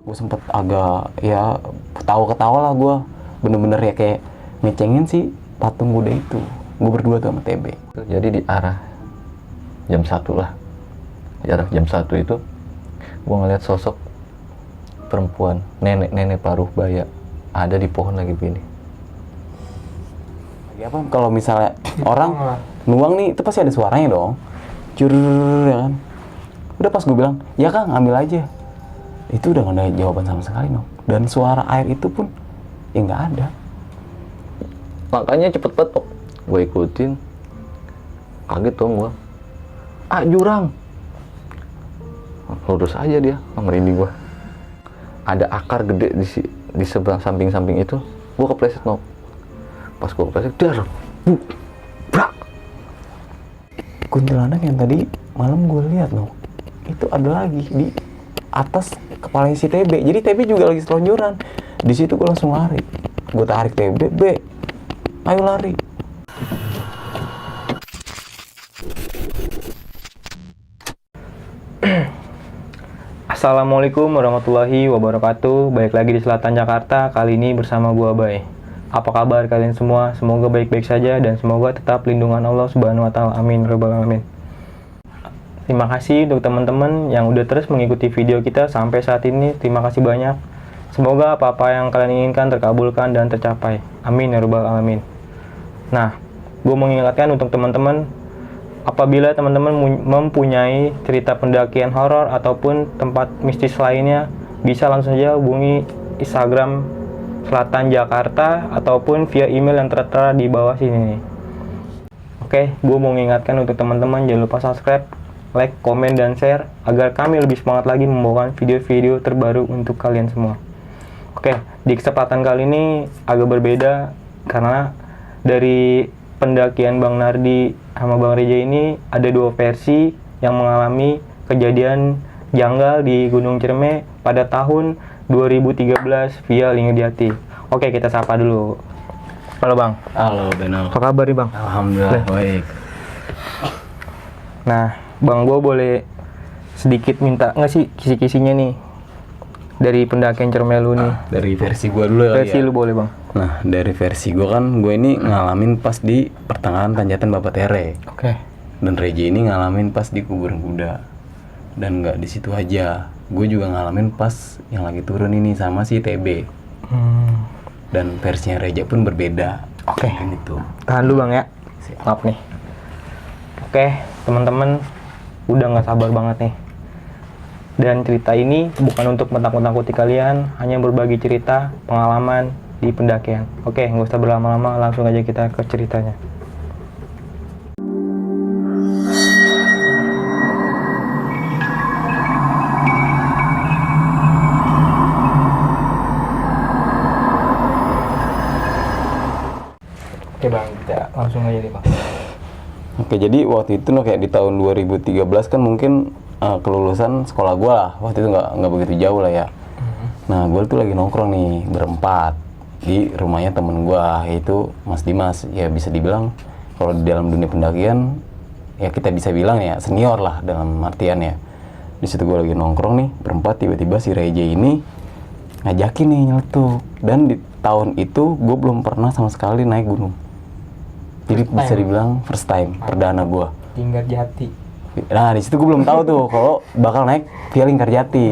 Gue sempet agak ya ketawa-ketawa lah gue, bener-bener ya kayak ngecengin si patung Buddha itu. Gue berdua tuh sama TB. Jadi di arah jam 1 lah, di arah jam 1 itu gue ngeliat sosok perempuan, nenek paruh baya ada di pohon lagi begini. Lagi apa? Kalau misalnya orang nuang nih, itu pasti ada suaranya dong, cur ya kan. Udah pas gue bilang, ya Kang ambil aja, itu udah gak ada jawaban sama sekali dong. Dan suara air itu pun ya nggak ada. Makanya cepet banget gue ikutin, kaget dong gue. Jurang, lurus aja dia, merinding gue. Ada akar gede di sebelah samping itu, gue kepleset no. Pas gue kepleset, dar, brak. Kuntilanak yang tadi malam gue lihat no, itu ada lagi di atas kepalanya si TB. Jadi TB juga lagi selonjoran. Di situ gue langsung lari. Gue tarik TB, ayo lari. Assalamualaikum warahmatullahi wabarakatuh. Balik lagi di Selatan Jakarta. Kali ini bersama gua Bay. Apa kabar kalian semua? Semoga baik-baik saja dan semoga tetap lindungan Allah Subhanahu wa taala. Amin rabbal alamin. Terima kasih untuk teman-teman yang udah terus mengikuti video kita sampai saat ini. Terima kasih banyak. Semoga apa-apa yang kalian inginkan terkabulkan dan tercapai. Amin ya rabbal alamin. Nah, gue mau mengingatkan untuk teman-teman, apabila teman-teman mempunyai cerita pendakian horor ataupun tempat mistis lainnya, bisa langsung saja hubungi Instagram Selatan Jakarta ataupun via email yang tertera di bawah sini nih. Oke, gue mau mengingatkan untuk teman-teman, jangan lupa subscribe, like, komen, dan share agar kami lebih semangat lagi membawakan video-video terbaru untuk kalian semua. Oke, di kesempatan kali ini agak berbeda karena dari pendakian Bang Nardi sama Bang Reja ini ada dua versi yang mengalami kejadian janggal di Gunung Ciremai pada tahun 2013 via Linggediati. Oke, kita sapa dulu. Halo Bang. Halo Benal. Apa kabar nih Bang? Alhamdulillah baik. Nah, Bang, gue boleh sedikit minta nggak sih kisi-kisinya nih dari pendakian Ciremai lu nih? Dari versi gue dulu ya. Versi lu boleh Bang. Nah, dari versi gue kan, gue ini ngalamin pas di pertengahan tanjakan Bapak Tere. Oke. Dan Reja ini ngalamin pas di kuburan kuda. Dan nggak di situ aja, gue juga ngalamin pas yang lagi turun ini sama si TB. Dan versinya Reja pun berbeda. Oke. Kan itu. Tahan dulu Bang ya. Maaf nih. Oke, teman-teman, udah nggak sabar banget nih. Dan cerita ini bukan untuk menakut-nakuti kalian, hanya berbagi cerita, pengalaman di pendakian. Oke, nggak usah berlama-lama, langsung aja kita ke ceritanya. Oke Bang, kita langsung aja deh Bang. Oke, jadi waktu itu kayak di tahun 2013 kan mungkin kelulusan sekolah gue lah. Waktu itu nggak begitu jauh lah ya. Nah, gue tuh lagi nongkrong nih berempat di rumahnya temen gue, yaitu Mas Dimas. Ya bisa dibilang kalau di dalam dunia pendakian ya kita bisa bilang ya senior lah dalam artian ya. Di situ gue lagi nongkrong nih berempat, tiba-tiba si Reja ini ngajakin nih nyeletuk. Dan di tahun itu gue belum pernah sama sekali naik gunung. Jadi bisa dibilang first time, perdana gue. Linggediati. Nah, di situ gue belum tahu tuh kalau bakal naik via Linggediati.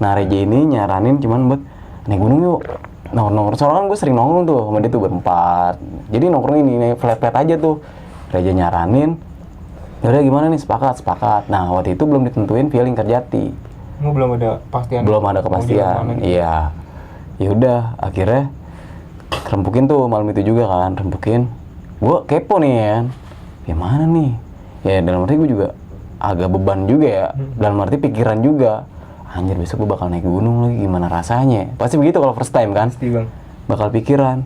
Nah, Reja ini nyaranin cuman buat naik gunung yuk. Nongkrong, soalnya kan gue sering nongkrong tuh sama dia tuh berempat. Jadi nongkrong ini naik flat-flat aja tuh. Reja nyaranin, yaudah gimana nih, sepakat. Nah, waktu itu belum ditentuin via Linggediati. Belum ada kepastian. Belum ada kepastian. Iya. Ya udah, akhirnya rempukin tuh malam itu juga kan, rempukin. Gue kepo nih kan, gimana nih? Ya dalam arti gue juga agak beban juga ya, dalam arti pikiran juga. Anjir, besok gue bakal naik gunung lagi, gimana rasanya? Pasti begitu kalau first time kan? Pasti Bang. Bakal pikiran.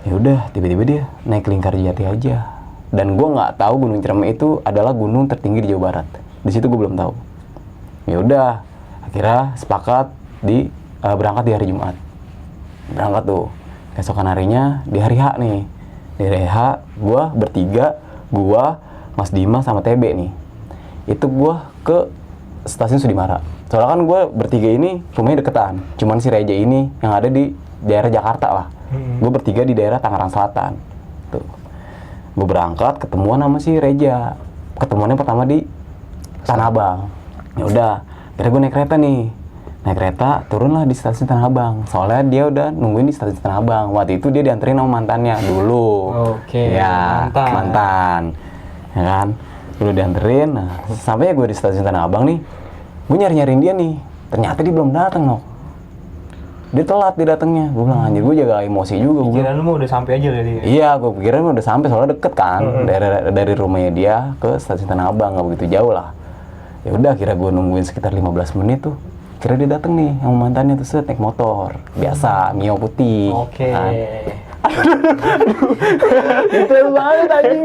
Ya udah, tiba-tiba dia naik Linggediati aja. Dan gue nggak tahu Gunung Ciremai itu adalah gunung tertinggi di Jawa Barat. Di situ gue belum tahu. Ya udah, akhirnya sepakat berangkat di hari Jumat. Berangkat tuh. Keesokan harinya di hari H nih. Di hari H, gue bertiga, gue, Mas Dimas sama TB nih. Itu gue ke stasiun Sudimara. Soalnya kan gue bertiga ini rumahnya deketan. Cuman si Reja ini yang ada di daerah Jakarta lah. Gue bertiga di daerah Tangerang Selatan. Tuh. Gue berangkat ketemuan sama si Reja. Ketemuannya pertama di Tanah Abang. Ya udah, akhirnya gue naik kereta nih. Naik kereta, turunlah di stasiun Tanah Abang. Soalnya dia udah nungguin di stasiun Tanah Abang. Waktu itu dia dianterin sama mantannya dulu. Oke, Ya, mantan. Ya kan? Dulu dianterin. Nah, sampai gue di stasiun Tanah Abang nih. Gue nyari-nyariin dia nih. Ternyata dia belum datang, no. Dia telat dia datangnya. Gue bilang, anjir, gue jaga emosi juga. Pikiran lu mau udah sampai aja kali ya? Iya, gue pikirin udah sampai soalnya deket kan. Dari rumahnya dia ke stasiun Tanah Abang, nggak begitu jauh lah. Ya udah, kira gue nungguin sekitar 15 menit tuh. Kira dia dateng nih sama mantannya tuh, set naik motor biasa Mio putih. Oke. Kan? Detail banget anjing.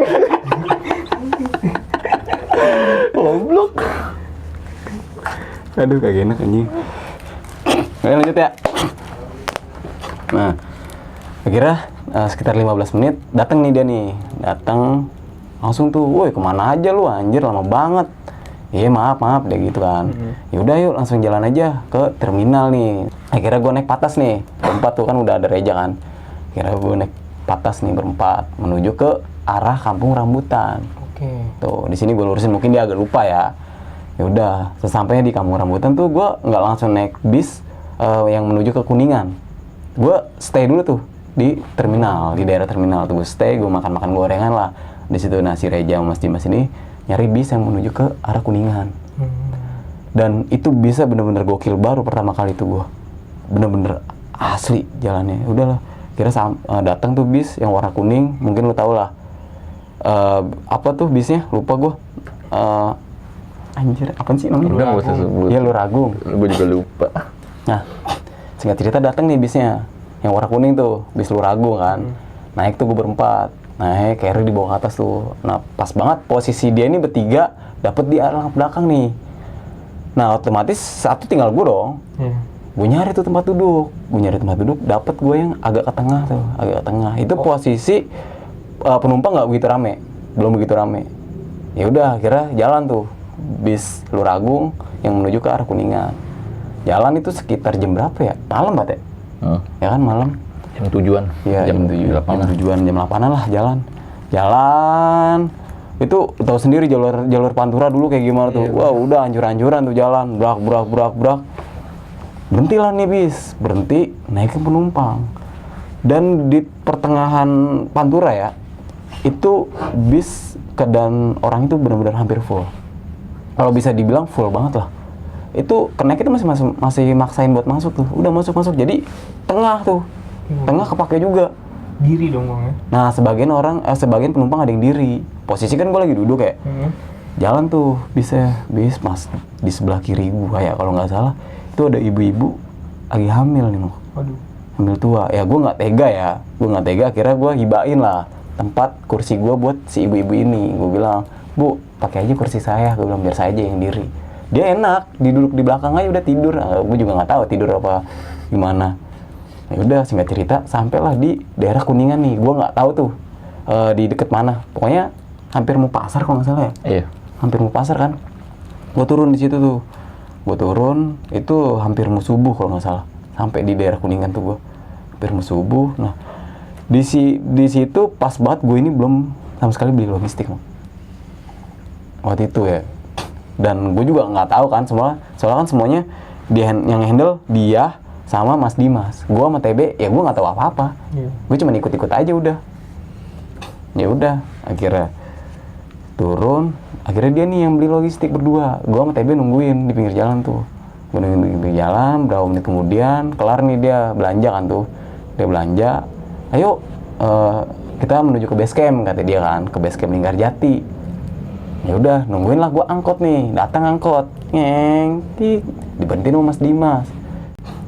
Goblok. Aduh, kagak enak anjing. Oke, lanjut ya. Nah, akhirnya sekitar 15 menit dateng nih dia nih. Dateng langsung tuh, woi kemana aja lu anjir, lama banget. Iya maaf deh gitu kan. Ya udah yuk langsung jalan aja ke terminal nih. Akhirnya gue naik patas nih. Berempat tuh kan udah ada Reja kan. Akhirnya gue naik patas nih berempat menuju ke arah Kampung Rambutan. Oke. Tuh di sini gue lurusin, mungkin dia agak lupa ya. Ya udah, sesampainya di Kampung Rambutan tuh gue nggak langsung naik bis yang menuju ke Kuningan. Gue stay dulu tuh di terminal, di daerah terminal tuh gue stay, gue makan gorengan lah di situ. Nasi Reja sama Mas Dimas ini nyari bis yang menuju ke arah Kuningan. Dan itu bisa bener-bener gokil, baru pertama kali tuh gue bener-bener asli jalannya. Udahlah, kira datang tuh bis yang warna kuning, mungkin lo tau lah apa tuh bisnya, lupa gue. Anjir, apa sih namanya? Udah nggak usah sebut. Iya, Luragung. Gue juga lupa. Nah, singkat cerita datang nih bisnya yang warna kuning tuh, bis Luragung kan. Naik tuh gue berempat, naik carry dibawa ke atas tuh. Nah, pas banget posisi dia ini bertiga dapet di arah belakang nih. Nah, otomatis satu tinggal gue dong. Gue nyari tuh tempat duduk, dapet gue yang agak ke tengah tuh, agak ke tengah. Itu posisi penumpang nggak begitu rame, belum begitu rame. Ya udah, akhirnya jalan tuh bis Luragung yang menuju ke arah Kuningan. Jalan itu sekitar jam berapa ya? Malam banget ya? Ya kan malam. Jam tujuan. Iya, jam 8-an lah jalan. Itu tahu sendiri jalur Pantura dulu kayak gimana tuh. Wah, udah hancur-hancuran tuh jalan, brak. Berhentilah nih bis, berhenti naikin penumpang. Dan di pertengahan Pantura ya, itu bis keadaan orang itu benar-benar hampir full. Kalau bisa dibilang full banget lah. Itu kenaik itu masih maksain buat masuk tuh. Udah masuk. Jadi tengah tuh. Tengah kepake juga. Diri dong bang ya? Nah, sebagian penumpang ada yang diri. Posisi kan gue lagi duduk kayak. Jalan tuh bis mas di sebelah kiri gua ya kalau nggak salah. Itu ada ibu-ibu lagi hamil nih, Waduh. Hamil tua. Ya gue nggak tega. Akhirnya gue hibain lah tempat kursi gue buat si ibu-ibu ini. Gue bilang, Bu, pakai aja kursi saya. Gue bilang biar saya aja yang diri. Dia enak, duduk di belakang aja udah tidur. Gue juga nggak tahu tidur apa gimana. Ya udah, singkat cerita sampailah di daerah Kuningan nih. Gue nggak tahu tuh di deket mana. Pokoknya hampir mau pasar kalau nggak salah ya. Iya. Hampir mau pasar kan. Gue turun di situ tuh. Itu hampir mau subuh kalau nggak salah. Sampai di daerah Kuningan tuh gue hampir mau subuh. Nah, di situ pas banget gue ini belum sama sekali beli logistik. Waktu itu ya. Dan gue juga nggak tahu kan soalnya kan semuanya yang handle dia sama Mas Dimas. Gue sama TB ya gue nggak tahu apa-apa. Gue cuma ikut-ikut aja udah. Ya udah, akhirnya turun. Akhirnya dia nih yang beli logistik berdua. Gue sama TB nungguin di pinggir jalan tuh. Gue nungguin di pinggir jalan. Berapa menit kemudian kelar nih dia belanja kan tuh. Dia belanja. Ayo kita menuju ke base camp kata dia kan, ke base camp Linggarjati. Ya udah, nungguin lah gue angkot nih, datang angkot, diberhentiin sama Mas Dimas,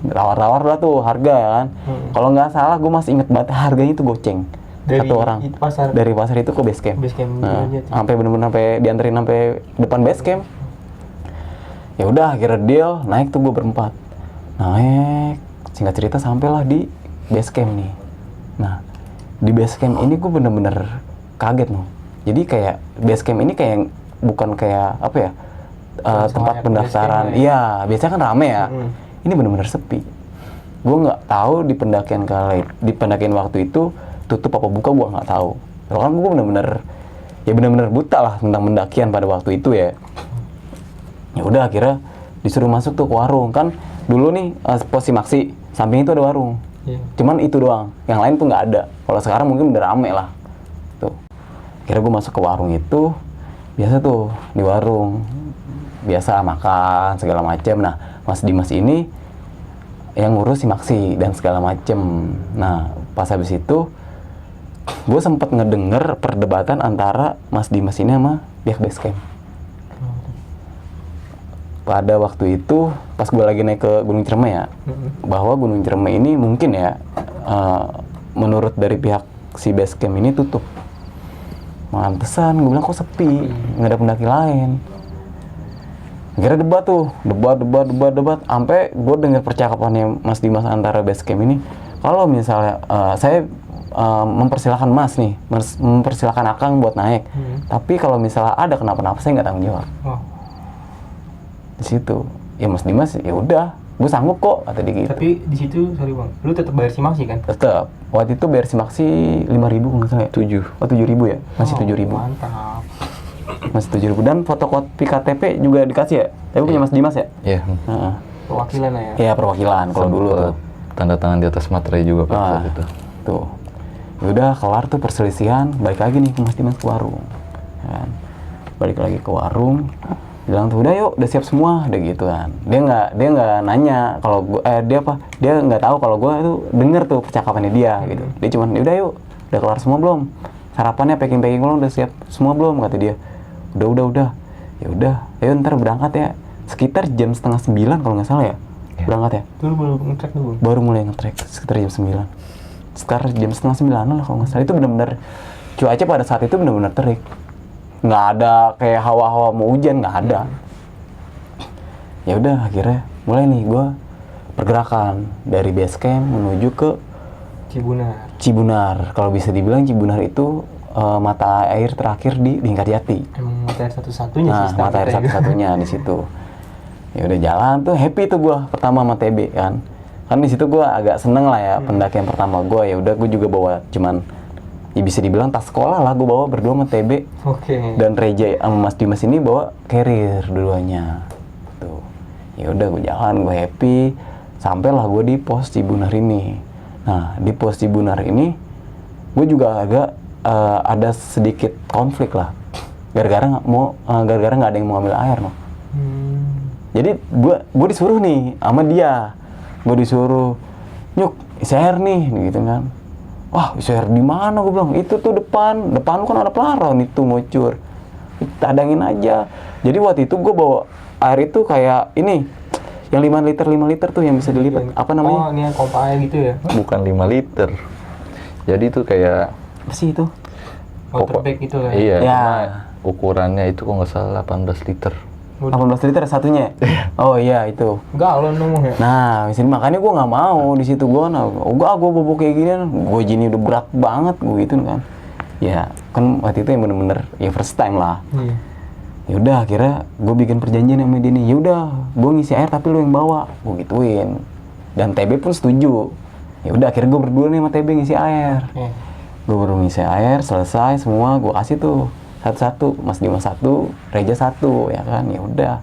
tawar-tawar lah tuh harga ya kan. Kalau nggak salah gue masih inget banget harganya itu goceng satu orang dari pasar itu ke base camp. Nah, sampai bener-bener sampai dianterin sampai depan base camp. Ya udah, akhirnya deal, naik tuh gue berempat, singkat cerita sampailah di base camp nih. Nah, di base camp ini gue bener-bener kaget Jadi kayak base camp ini kayak bukan kayak apa ya, tempat Semuanya pendaftaran. base camp Iya, biasanya kan rame ya. Mm-mm. Ini bener-bener sepi. Gue nggak tahu di pendakian waktu itu tutup apa buka, gue nggak tahu. Kalau kan gue bener-bener buta lah tentang pendakian pada waktu itu ya. Ya udah akhirnya disuruh masuk tuh ke warung kan. Dulu nih pos Simaksi samping itu ada warung. Iya. Cuman itu doang, yang lain tuh nggak ada. Kalau sekarang mungkin udah rame lah. Tuh. Akhirnya gue masuk ke warung itu, biasa tuh di warung, biasa makan segala macem. Nah, Mas Dimas ini yang ngurus Simaksi dan segala macem. Nah, pas habis itu, gue sempet ngedenger perdebatan antara Mas Dimas ini sama pihak base camp. Pada waktu itu, pas gue lagi naik ke Gunung Ciremai ya, bahwa Gunung Ciremai ini mungkin ya, menurut dari pihak si base camp ini tutup. Mantesan, gue bilang kok sepi, nggak ada pendaki lain. Akhirnya debat, sampai gue dengar percakapannya Mas Dimas antara base camp ini, kalau misalnya saya mempersilahkan Mas nih, mempersilahkan Akang buat naik, tapi kalau misalnya ada kenapa-napa saya nggak tanggung jawab. Oh. Di situ ya Mas Dimas ya udah gue sanggup kok kata dia gitu. Tapi di situ sorry bang, lu tetap bayar Simaksi kan? Tetap waktu itu bayar Simaksi 5.000 kalau nggak salah ya. 7. Oh 7.000 ya, masih 7.000. Mantap. Masih 7.000 dan fotokopi KTP juga dikasih ya. Tapi punya Mas Dimas ya. Iya. Heeh. Perwakilan lah ya. Iya perwakilan kalau dulu tuh. Tanda tangan di atas materai juga Ah, gitu. tuh. Ya udah kelar tuh perselisihan, balik lagi nih ke Mas Dimas ke warung. Ya kan? Balik lagi ke warung. Bilang tuh udah yuk, udah siap semua, udah gitu kan. Dia nggak nanya kalau gua dia nggak tahu kalau gua itu denger tuh percakapannya dia gitu. Dia cuman udah yuk, udah kelar semua belum? Sarapannya packing belum, udah siap semua belum kata dia. Udah. Ya udah, ayo ntar berangkat ya. Sekitar jam 8:30 kalau nggak salah ya. Berangkat ya. Dulu baru nge-track dulu. Baru mulai nge-trek sekitar jam 9. Sekitar jam 8:30 lah kalau nggak salah. Itu benar-benar cuaca pada saat itu benar-benar terik. Nggak ada kayak hawa-hawa mau hujan, nggak ada. Ya udah akhirnya mulai nih gue pergerakan dari base camp menuju ke Cibunar. Kalau bisa dibilang Cibunar itu mata air terakhir di Lingkarjati. Emang mata air satu-satunya sih. Nah, mata air satu-satunya di situ. Ya udah jalan tuh happy tuh gue pertama sama TB kan. Kan di situ gue agak seneng lah ya pendakian pertama gue. Ya udah gue juga bawa cuman ya bisa dibilang tas sekolah lah gue bawa berdua sama TB. Oke. Dan Reja sama Mas Dimas ini bawa carrier dua-duanya. Tuh. Ya udah gue jalan, gue happy. Sampailah gue di pos Cibunar ini. Nah, di pos Cibunar ini gue juga agak ada sedikit konflik lah. Gara-gara nggak ada yang mau ambil air no. Jadi gue disuruh nih sama dia. Gue disuruh, "Nyuk, isi air nih," gitu kan. "Wah, isi air di mana?" Gue bilang. "Itu tuh depan lu kan ada pelaron itu ngocur. Tadangin aja." Jadi waktu itu gue bawa air itu kayak ini, yang 5 liter tuh yang bisa dilipat. Apa namanya? Oh, ini yang pompa air gitu ya? Bukan 5 liter. Jadi itu kayak Apa sih itu? Water bag gitu lah. iya, Ya. cuma ukurannya itu kok nggak salah 18 liter. 18 liter satunya? Oh iya itu. Galon ngomong ya? Nah, misalnya makanya gue nggak mau di situ gue, gue bobo kayak gini, gue gini udah berat banget gue gitu kan. Ya kan waktu itu yang bener-bener ya first time lah. Iya. Ya udah akhirnya gue bikin perjanjian sama dia nih. Ya udah, gue ngisi air tapi lu yang bawa, gue gituin. Dan TB pun setuju. Ya udah akhirnya gue berdua nih sama TB ngisi air. Oke. Gue baru ngisi air, selesai semua, gue kasih tuh satu-satu, Mas Dimas 1, Reja 1, ya kan. Ya udah,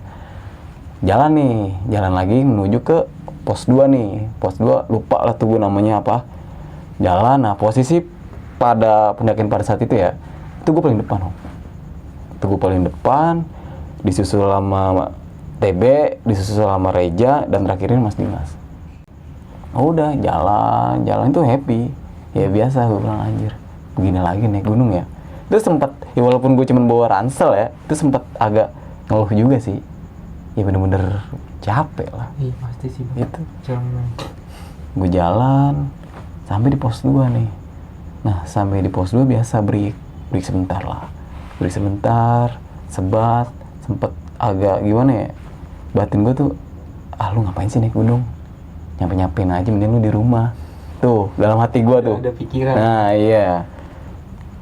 jalan lagi menuju ke pos 2 nih. Pos 2 lupa lah tuh gue namanya apa. Jalan, nah posisi pada pendakian pada saat itu ya, itu gue paling depan. Itu gue paling depan, disusul sama TB, disusul sama Reja, dan terakhirin Mas Dimas. Oh udah, jalan itu happy. Ya biasa, gue bilang anjir, begini lagi naik gunung ya. Itu sempat, ya walaupun gue cuma bawa ransel ya, itu sempat agak ngeluh juga sih. Ya bener-bener capek lah. Iya pasti sih bang. Itu. Jangan. Gue jalan, sampai di pos 2 nih. Nah, sampai di pos 2 biasa break sebentar lah. Break sebentar, sebat, sempet agak gimana ya, batin gue tuh, lu ngapain sih naik gunung? Nyampe-nyampein aja, mending lu di rumah. Tuh, dalam hati gue tuh. Ada pikiran. Nah, iya.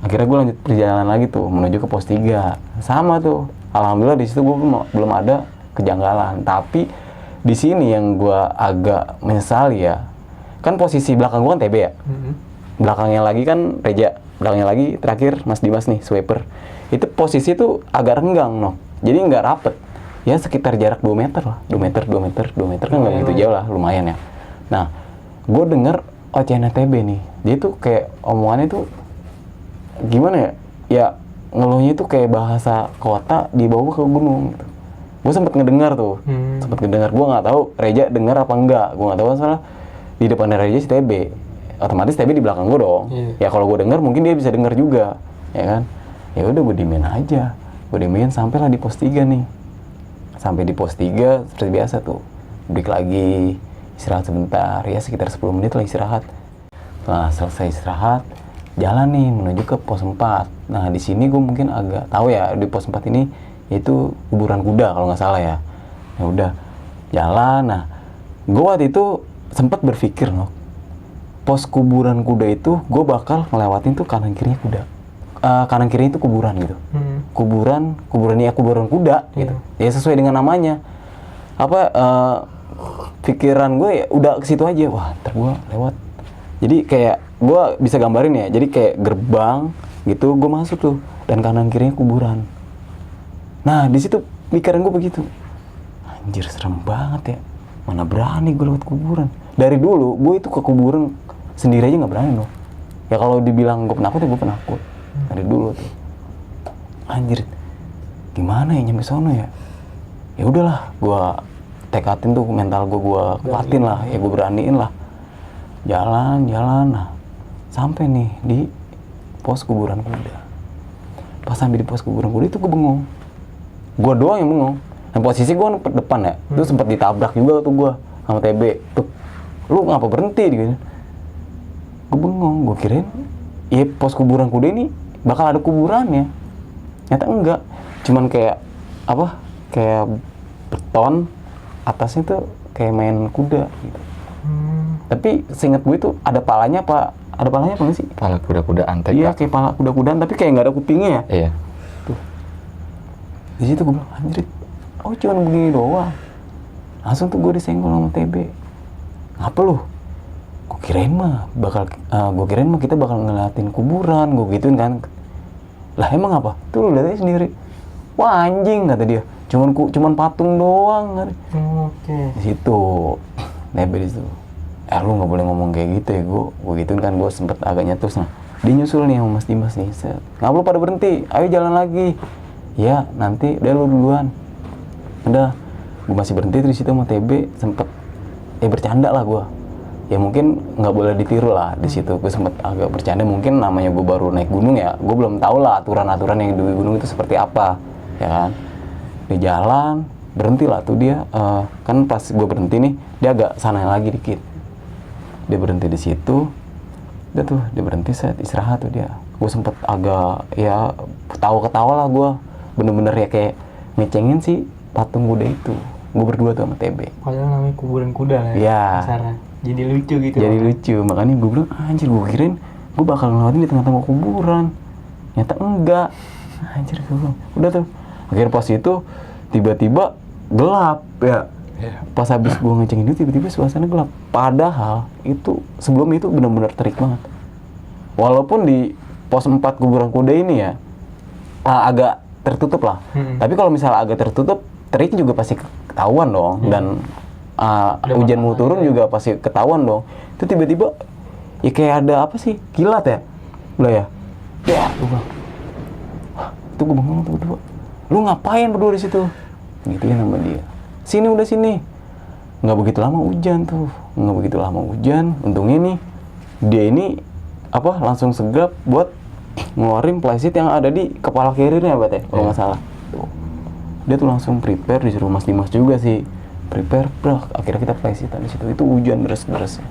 Akhirnya gue lanjut perjalanan lagi tuh, menuju ke pos 3. Sama tuh, alhamdulillah di situ gue belum ada kejanggalan. Tapi di sini yang gue agak menyesali ya, kan posisi belakang gue kan TB ya, belakangnya lagi kan Reja, belakangnya lagi terakhir Mas Dimas nih sweeper. Itu posisi tuh agak renggang no, jadi nggak rapet. Ya sekitar jarak 2 meter lah, 2 meter kan nggak begitu jauh lah, lumayan ya. Nah, gue denger ocehan TB nih, dia tuh kayak omongannya tuh gimana ya? Ya ngeluhnya tuh kayak bahasa kota dibawa ke gunung gitu. Gue sempet ngedengar tuh, gue nggak tahu Reja dengar apa enggak, gue nggak tahu soalnya di depannya Reja si TB, otomatis TB di belakang gue dong. Ya kalau gue denger mungkin dia bisa denger juga, ya kan? Ya udah gue diemin aja, gue diemin sampailah di pos 3 nih. Sampai di pos 3 seperti biasa tuh, break lagi, istirahat sebentar, ya sekitar 10 menit lah istirahat. Nah selesai istirahat, jalan nih menuju ke pos 4. Nah di sini gue mungkin agak tahu ya, di pos 4 ini yaitu kuburan kuda kalau nggak salah ya. Ya udah jalan. Nah gue waktu itu sempat berpikir loh, pos kuburan kuda itu gue bakal ngelewatin tuh kanan kirinya kuda. Kanan kiri itu kuburan gitu, kuburan kuda gitu, ya sesuai dengan namanya. Apa pikiran gue ya udah ke situ aja, wah ntar gue lewat. Jadi kayak gue bisa gambarin ya, jadi kayak gerbang gitu, gue masuk tuh dan kanan kirinya kuburan. Nah di situ pikiran gue begitu, anjir serem banget ya, mana berani gue lewat kuburan. Dari dulu gue itu ke kuburan sendiri aja nggak berani loh. Ya kalau dibilang gue penakut ya gue penakut. Dari dulu tuh, anjir, gimana ya nyampe sono ya? Ya udahlah, gue tekatin tuh mental gue kuatin lah, ya gue beraniin lah. Jalan, nah, sampai nih di pos kuburan kuda. Pas sampai di pos kuburan kuda itu gue bengong. Gue doang yang bengong. Dan posisi gue depan ya, itu sempat ditabrak juga tuh gue sama TB. Tuh, lu ngapa berhenti gitu? Gue bengong, gue kirain, ya pos kuburan kuda ini bakal ada kuburannya. Nyata enggak, cuman kayak apa? Kayak beton, atasnya tuh kayak main kuda gitu. Tapi seingat gue itu ada palanya apa? Ada palanya apa nggak sih? Pala kuda-kuda antek. Iya, kayak pala kuda-kudaan tapi kayak nggak ada kupingnya ya. Iya. Tuh. Di situ gue bilang, anjir, oh cuman begini doang. Langsung tuh gue disenggol sama TB. Ngapa lu? Gue kirain mah kita bakal ngeliatin kuburan, gue gituin kan. Lah emang apa? Tuh lu lihat aja sendiri. Wah anjing kata dia. Cuman patung doang kata. Oke. Di situ. TB di situ. Lu nggak boleh ngomong kayak gitu ya, gue gituin kan, gue sempet agak nyetus. Nah dia nyusul nih sama Mas Dimas nih, nggak perlu pada berhenti, ayo jalan lagi. Ya nanti udah lu duluan. Udah, gue masih berhenti di situ sama TB, sempet bercanda lah gue. Ya mungkin nggak boleh ditiru lah di situ. Gue sempet agak bercanda, mungkin namanya gue baru naik gunung ya, gue belum tahu lah aturan-aturan yang di gunung itu seperti apa, ya kan. Di jalan berhenti lah tuh dia, kan pas gue berhenti nih dia agak sana lagi dikit. Dia berhenti di situ, udah tuh dia berhenti, set istirahat tuh dia. Gue sempet agak ya ketawa lah gue, bener-bener ya kayak ngecengin si patung kuda itu. Gue berdua tuh sama TB. Padahal namanya kuburan kuda lah ya. Cara. Jadi lucu gitu. Jadi lucu, makanya gue bilang anjir, gue kirain gue bakal ngelewatin di tengah-tengah kuburan. Nyata enggak. Anjir gue bilang. Udah tuh. Akhirnya pas itu tiba-tiba gelap ya. Pas habis gue ngecengin itu tiba-tiba suasana gelap. Padahal itu sebelum itu benar-benar terik banget. Walaupun di pos 4 kuburan kuda ini ya agak tertutup lah. Tapi kalau misalnya agak tertutup, teriknya juga pasti ketahuan dong. Dan hujan mau turun juga pasti ketahuan dong. Itu tiba-tiba ya kayak ada apa sih? Kilat ya? Udah ya? Ya, gue bilang. Wah, itu gue bengong tiba-tiba. Lu ngapain berdua di situ? Gituin sama dia. Sini udah sini. Nggak begitu lama hujan tuh. Nggak begitu lama hujan. Untungnya nih dia ini langsung segap buat ngeluarin playset yang ada di kepala kirinya ya, kalau nggak salah. Tuh. Dia tuh langsung prepare, disuruh Mas Dimas juga sih. Prepare, akhirnya kita playsetan di situ. Itu hujan deras-deras.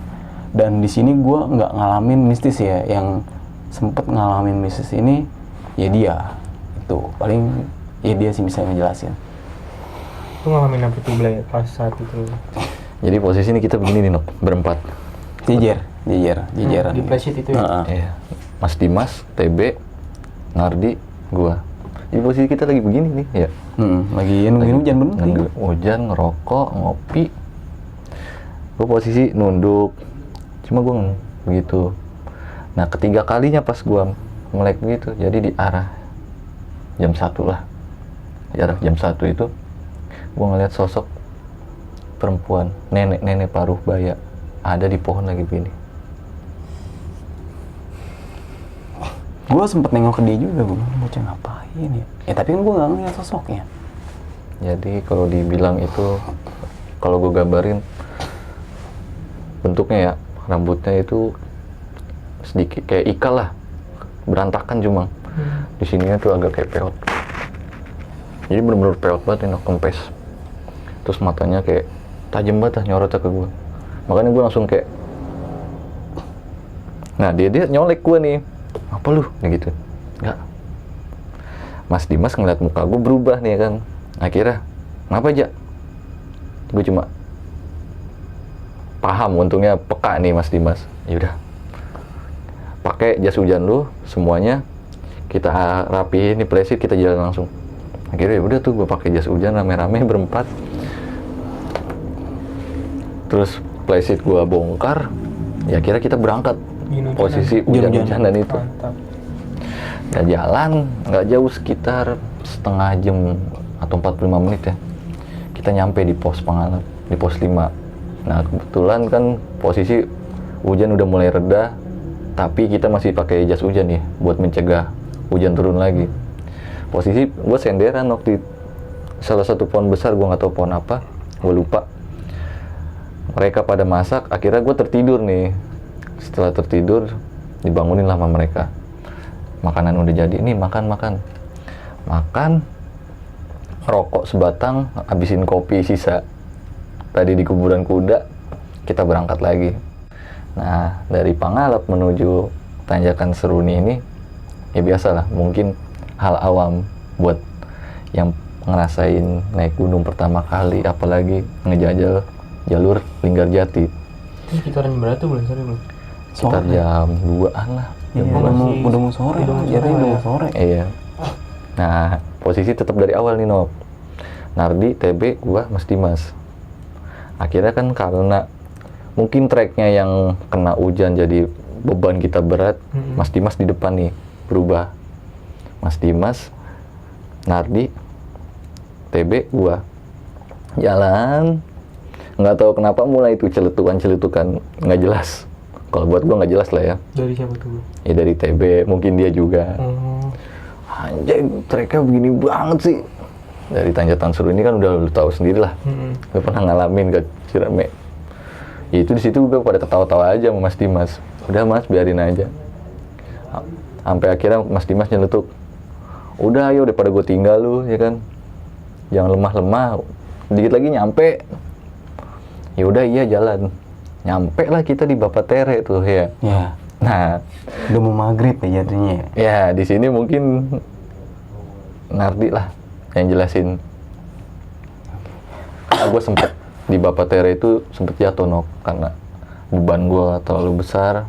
Dan di sini gue nggak ngalamin mistis ya. Yang sempet ngalamin mistis ini ya dia. Itu paling ya dia sih bisa ngejelasin. Lu ngalamin apa tuh Blay pas saat itu? Jadi posisi ini kita begini nih, Nok, berempat. Jejer. Di flashit itu ya? Iya. Mas Dimas, TB, Nardi, gua. Jadi posisi kita lagi begini nih ya. Lagi nungguin hujan bener. Nunggu hujan, ngerokok, ngopi. Gue posisi nunduk. Cuma gue begitu. Nah ketiga kalinya pas gue melek gitu, jadi di arah jam 1 lah. Di arah jam 1 itu gue ngeliat sosok perempuan, nenek paruh baya, ada di pohon lagi begini. Gue sempet nengok ke dia juga, gue bilang bocah ngapain ya? Tapi kan gue nggak ngeliat sosoknya. Jadi kalau dibilang itu, kalau gue gambarin bentuknya ya, rambutnya itu sedikit kayak ikal lah, berantakan cuma. Di sininya tuh agak kayak peot. Jadi bener-bener peot banget, enak kempes. Terus matanya kayak tajam banget, nyorotnya ke gue. Makanya gue langsung kayak, nah dia nyolek gue nih. Apa lu? Kayak gitu. Enggak. Mas Dimas ngeliat muka gue berubah nih kan. Akhirnya, kenapa aja? Gue cuma paham, untungnya peka nih Mas Dimas. Yaudah, pakai jas hujan lu semuanya, kita rapiin nih playset, kita jalan langsung. Akhirnya udah tuh gue pakai jas hujan rame-rame berempat. Terus playset gue bongkar. Ya kira kita berangkat. Posisi hujan-hujanan itu. Mantap. Nah jalan nggak jauh, sekitar setengah jam atau 45 menit ya, kita nyampe di pos pengalap, di pos 5. Nah kebetulan kan posisi hujan udah mulai reda, tapi kita masih pakai jas hujan nih buat mencegah hujan turun lagi. Posisi gue senderan waktu salah satu pohon besar, gue nggak tahu pohon apa, gue lupa. Mereka pada masak, akhirnya gue tertidur nih. Setelah tertidur, dibangunin lah sama mereka. Makanan udah jadi, nih makan. Rokok sebatang, habisin kopi sisa tadi di kuburan kuda, kita berangkat lagi. Nah, dari Pangalap menuju Tanjakan Seruni ini, ya biasalah, mungkin hal awam buat yang ngerasain naik gunung pertama kali, apalagi ngejajal jalur Linggarjati. Itu sekitaran berapa tuh bulan sore belum? Sekitar jam 2-an lah. Iya, udah mau sore. Jadi udah mau sore. Iya. Nah, posisi tetap dari awal nih, Nok. Nardi, TB, gua, Mas Dimas. Akhirnya kan karena mungkin treknya yang kena hujan jadi beban kita berat, Mas Dimas di depan nih, berubah. Mas Dimas, Nardi, TB, gua. Jalan. Nggak tahu kenapa mulai itu celetukan nggak jelas. Kalau buat gua nggak jelas lah ya. Dari siapa tuh? Ya dari TB, mungkin dia juga. Anjay, treknya begini banget sih. Dari Tanjakan Seru ini kan udah lu tahu sendiri lah. Gue pernah ngalamin ke Cireme. Ya itu di situ gue pada ketawa-tawa aja sama Mas Dimas. Udah Mas, biarin aja. Sampai akhirnya Mas Dimas nyeletuk. Udah ayo, daripada gue tinggal lu, ya kan. Jangan lemah-lemah. Dikit lagi nyampe. Ya udah iya jalan. Nyampe lah kita di Bapatere tuh ya. Ya. Nah, Udah mau maghrib ya jadinya. ya di sini mungkin Nardi lah yang jelasin. Gue sempet di Bapatere itu sempet jatuh, Nok, karena beban gue terlalu besar.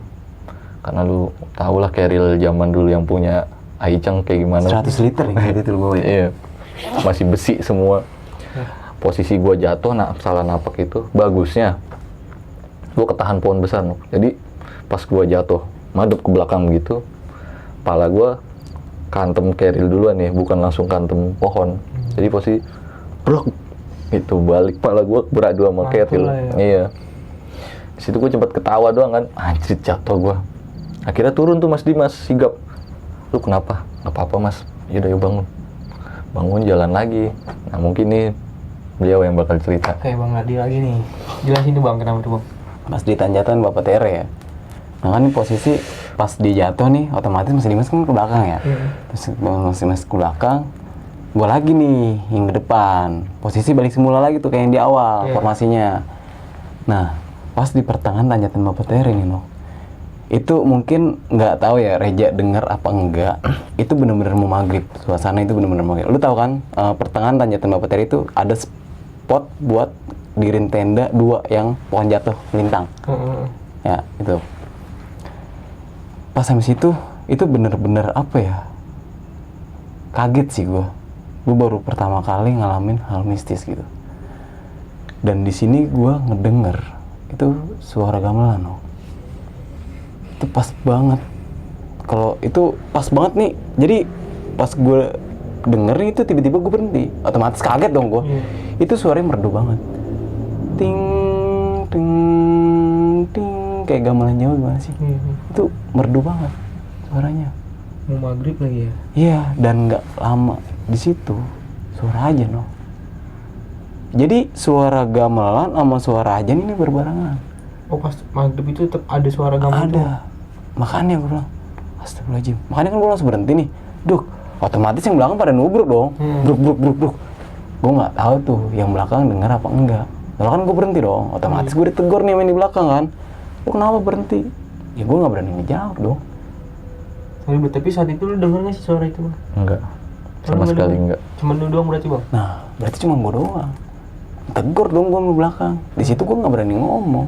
Karena lu tau lah keril zaman dulu yang punya Aiceng kayak gimana. 100 liter ya gitu tuh gue ya. Iya, masih besi semua. Posisi gue jatuh, salah napak itu. Bagusnya gue ketahan pohon besar, Nok. Jadi pas gue jatuh madep ke belakang gitu, pala gue kantem keril duluan nih, bukan langsung kantem pohon. Jadi posisi brok itu balik, pala gue beradu sama keril. Ya. Iya, di situ gue sempat ketawa doang kan, anjir jatuh gue. Akhirnya turun tuh Mas Dimas sigap, lu kenapa? Nggak apa-apa Mas, yaudah yuk bangun jalan lagi. Nah mungkin nih beliau yang bakal cerita. Kayak Bang Adi lagi nih. Jelasin tuh Bang, kenapa tuh Bang? Pas di tanjatan Bapatere ya. Nah kan ini posisi pas dia jatuh nih, otomatis Mas Dimas kan ke belakang ya. Terus Mas Dimas ke belakang, gue lagi nih yang ke depan. Posisi balik semula lagi tuh kayak yang di awal formasinya. Nah pas di pertengahan tanjatan Bapatere nih, no, itu mungkin nggak tahu ya Reja dengar apa enggak. Itu bener-bener mau maghrib, suasana itu bener-bener maghrib. Lu tahu kan pertengahan tanjatan Bapatere itu ada spot buat dirin tenda 2 yang pohon jatuh melintang. Ya itu. Pas sampai situ itu bener-bener apa ya, kaget sih gue baru pertama kali ngalamin hal mistis gitu. Dan di sini gue ngedenger itu suara gamelan, no. Itu pas banget. Kalau itu pas banget nih. Jadi pas gue denger itu tiba-tiba gue berhenti. Otomatis kaget dong gue. Itu suaranya merdu banget. Ting ting ting kayak gamelan Jawa gimana sih? Itu merdu banget suaranya. Mau maghrib lagi ya? Iya, dan nggak lama di situ suara ajan, no. Jadi suara gamelan sama suara ajan ini berbarengan. Oh pas maghrib itu tetap ada suara gamelan tuh? Ada. Makanya gue bilang, astagfirullahaladzim. Makanya kan gue langsung berhenti nih. Duk, otomatis yang belakang pada nubruk dong. Bruk. Gue nggak tahu tuh yang belakang dengar apa enggak. Lalu kan gue berhenti dong. Otomatis gue ditegur nih main di belakang kan. Lu kenapa berhenti? Ya gue nggak berani ngejawab dong. Tapi saat itu lu denger nggak sih suara itu bang? Enggak, sama sekali enggak. Cuma lu doang berarti bang? Nah, berarti cuma gue doang. Tegur dong gue di belakang. Di situ gue nggak berani ngomong.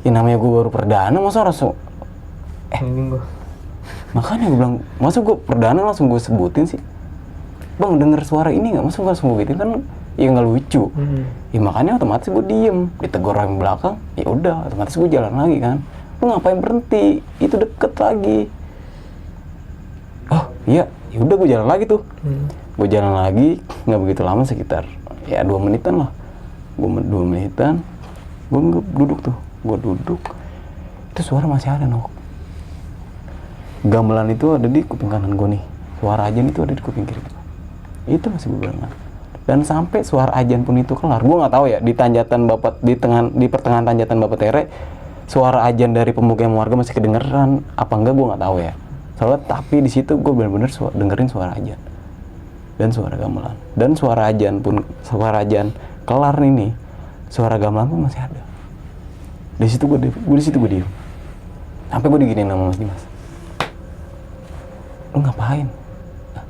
Ya namanya gue baru perdana, masa langsung. Ini bang. Makanya gue bilang, masa gue perdana langsung gue sebutin sih? Bang, denger suara ini nggak? Masa gue langsung sebutin kan? Ya nggak lucu. Ya makanya otomatis gue diem. Ditegur orang belakang, ya udah, otomatis gue jalan lagi kan. Lu ngapain berhenti? Itu deket lagi. Oh iya, ya udah gue jalan lagi tuh. Gue jalan lagi, nggak begitu lama, sekitar ya 2 menitan lah. Gue 2 menitan, gue duduk tuh. Gue duduk, itu suara masih ada, no. Gamelan itu ada di kuping kanan gue nih. Suara ajan itu ada di kuping kiri gue. Itu masih berbarengan. Dan sampai suara ajan pun itu kelar. Gue nggak tahu ya di tanjatan Bapak di pertengahan tanjatan Bapak Tere, suara ajan dari pemukiman warga masih kedengeran apa enggak gue nggak tahu ya. Soalnya tapi di situ gue benar-benar dengerin suara ajan dan suara gamelan. Dan suara ajan kelar nih, suara gamelan pun masih ada. Di situ gue diem. Sampai gue diginiin sama Mas Dimas. Lu ngapain? Nah,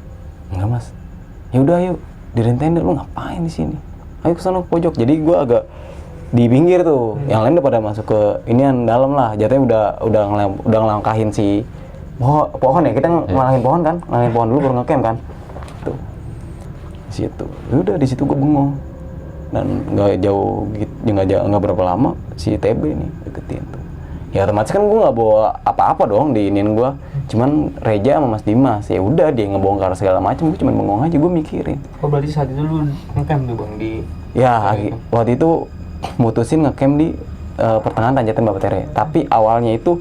enggak Mas. Ya udah ayo di tenda, lu ngapain di sini? Ayo kesana ke pojok. Jadi gue agak di pinggir tuh. Yang lain udah pada masuk ke inian dalam lah. Jatuhnya udah ngelangkahin si pohon ya. Kita ngelangkahin pohon kan? Ngelangkahin pohon dulu baru ngecamp kan? Tuh. Di situ. Udah di situ gue bengong. Dan nggak berapa lama si TB nih deketin tuh. Ya otomatis kan gue nggak bawa apa-apa dong di iniin gue. Cuman Reja sama Mas Dimas. Ya udah dia ngebongkar segala macam. Gue cuma bengong aja, gue mikirin. Oh berarti saat itu lu ngecamp tuh bang di? Ya waktu itu mutusin ngecamp di pertengahan tanjatan Bapak Tere. Tapi awalnya itu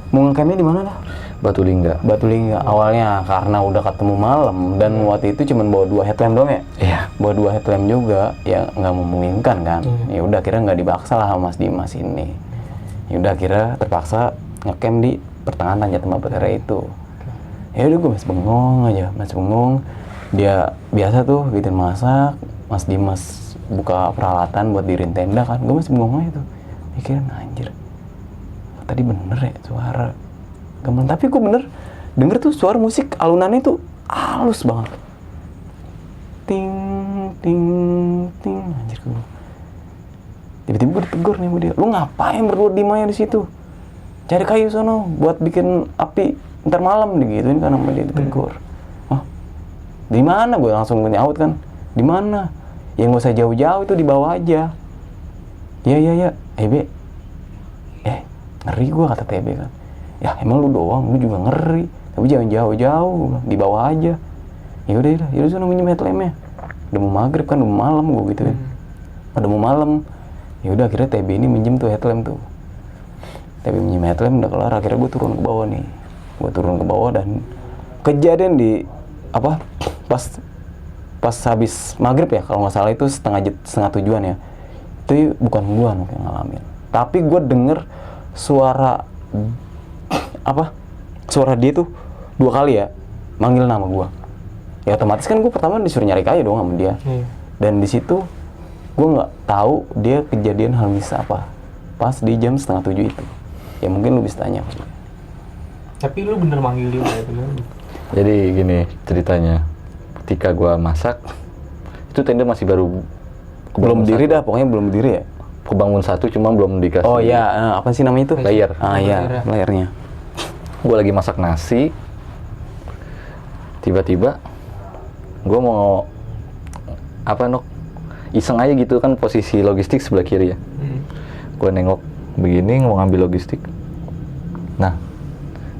mau ngecampnya di mana dah? Batu Lingga awalnya karena udah ketemu malam dan waktu itu cuma bawa 2 headlamp doang ya. Iya. Bawa 2 headlamp juga, ya nggak memungkinkan kan. Ya udah kira nggak dipaksa lah sama Mas Dimas ini. Ya udah kira terpaksa ngecamp di pertengahan tanjatan Bapak Tere itu. Ya udah gue masih bengong. Dia biasa tuh bikin masak, Mas Dimas buka peralatan buat diriin tenda kan. Gue masih bengong aja tuh. Mikirin anjir. Tadi bener ya suara gamelan, tapi gue bener denger tuh suara musik alunannya tuh halus banget. Ting ting ting anjir gue. Tiba-tiba gue ditegur nih sama dia. Lu ngapain berdua di mana di situ? Cari kayu sono buat bikin api ntar malam digituin kan sama dia, ditegur. Hah? Di mana? Gue langsung nyaut kan. Di mana? Ya nggak usah jauh-jauh, itu di bawah aja. Iya. Be. Ngeri gue kata TB kan. Ya emang lu doang, lu juga ngeri. Tapi jangan jauh-jauh, di bawah aja. Yaudah sana minjem headlampnya. Udah mau maghrib kan, udah mau malam gue gituin. Udah mau malam. Ya udah akhirnya TB ini minjem tuh headlamp tuh. TB minjem headlamp udah kelar, akhirnya gue turun ke bawah nih. Gue turun ke bawah dan kejadian di pas habis maghrib ya, kalau nggak salah itu setengah tujuan ya. Itu bukan gue yang ngalamin. Tapi gue denger suara dia tuh 2 kali ya manggil nama gue. Ya otomatis kan gue pertama disuruh nyari kayu dong sama dia. Dan di situ gue nggak tahu dia kejadian hal mistis apa pas di jam 6:30 itu. Ya mungkin lu bisa tanya. Tapi lu bener manggil dia itu kan? Jadi gini ceritanya, ketika gue masak itu tenda masih belum berdiri dah, pokoknya belum berdiri ya. Kebangun satu cuma belum dikasih. Oh iya, apa sih namanya itu? Layer. Iya, layernya. Gue lagi masak nasi, Tiba-tiba gue mau iseng aja gitu kan, posisi logistik sebelah kiri ya. Gue nengok begini mau ngambil logistik. Nah,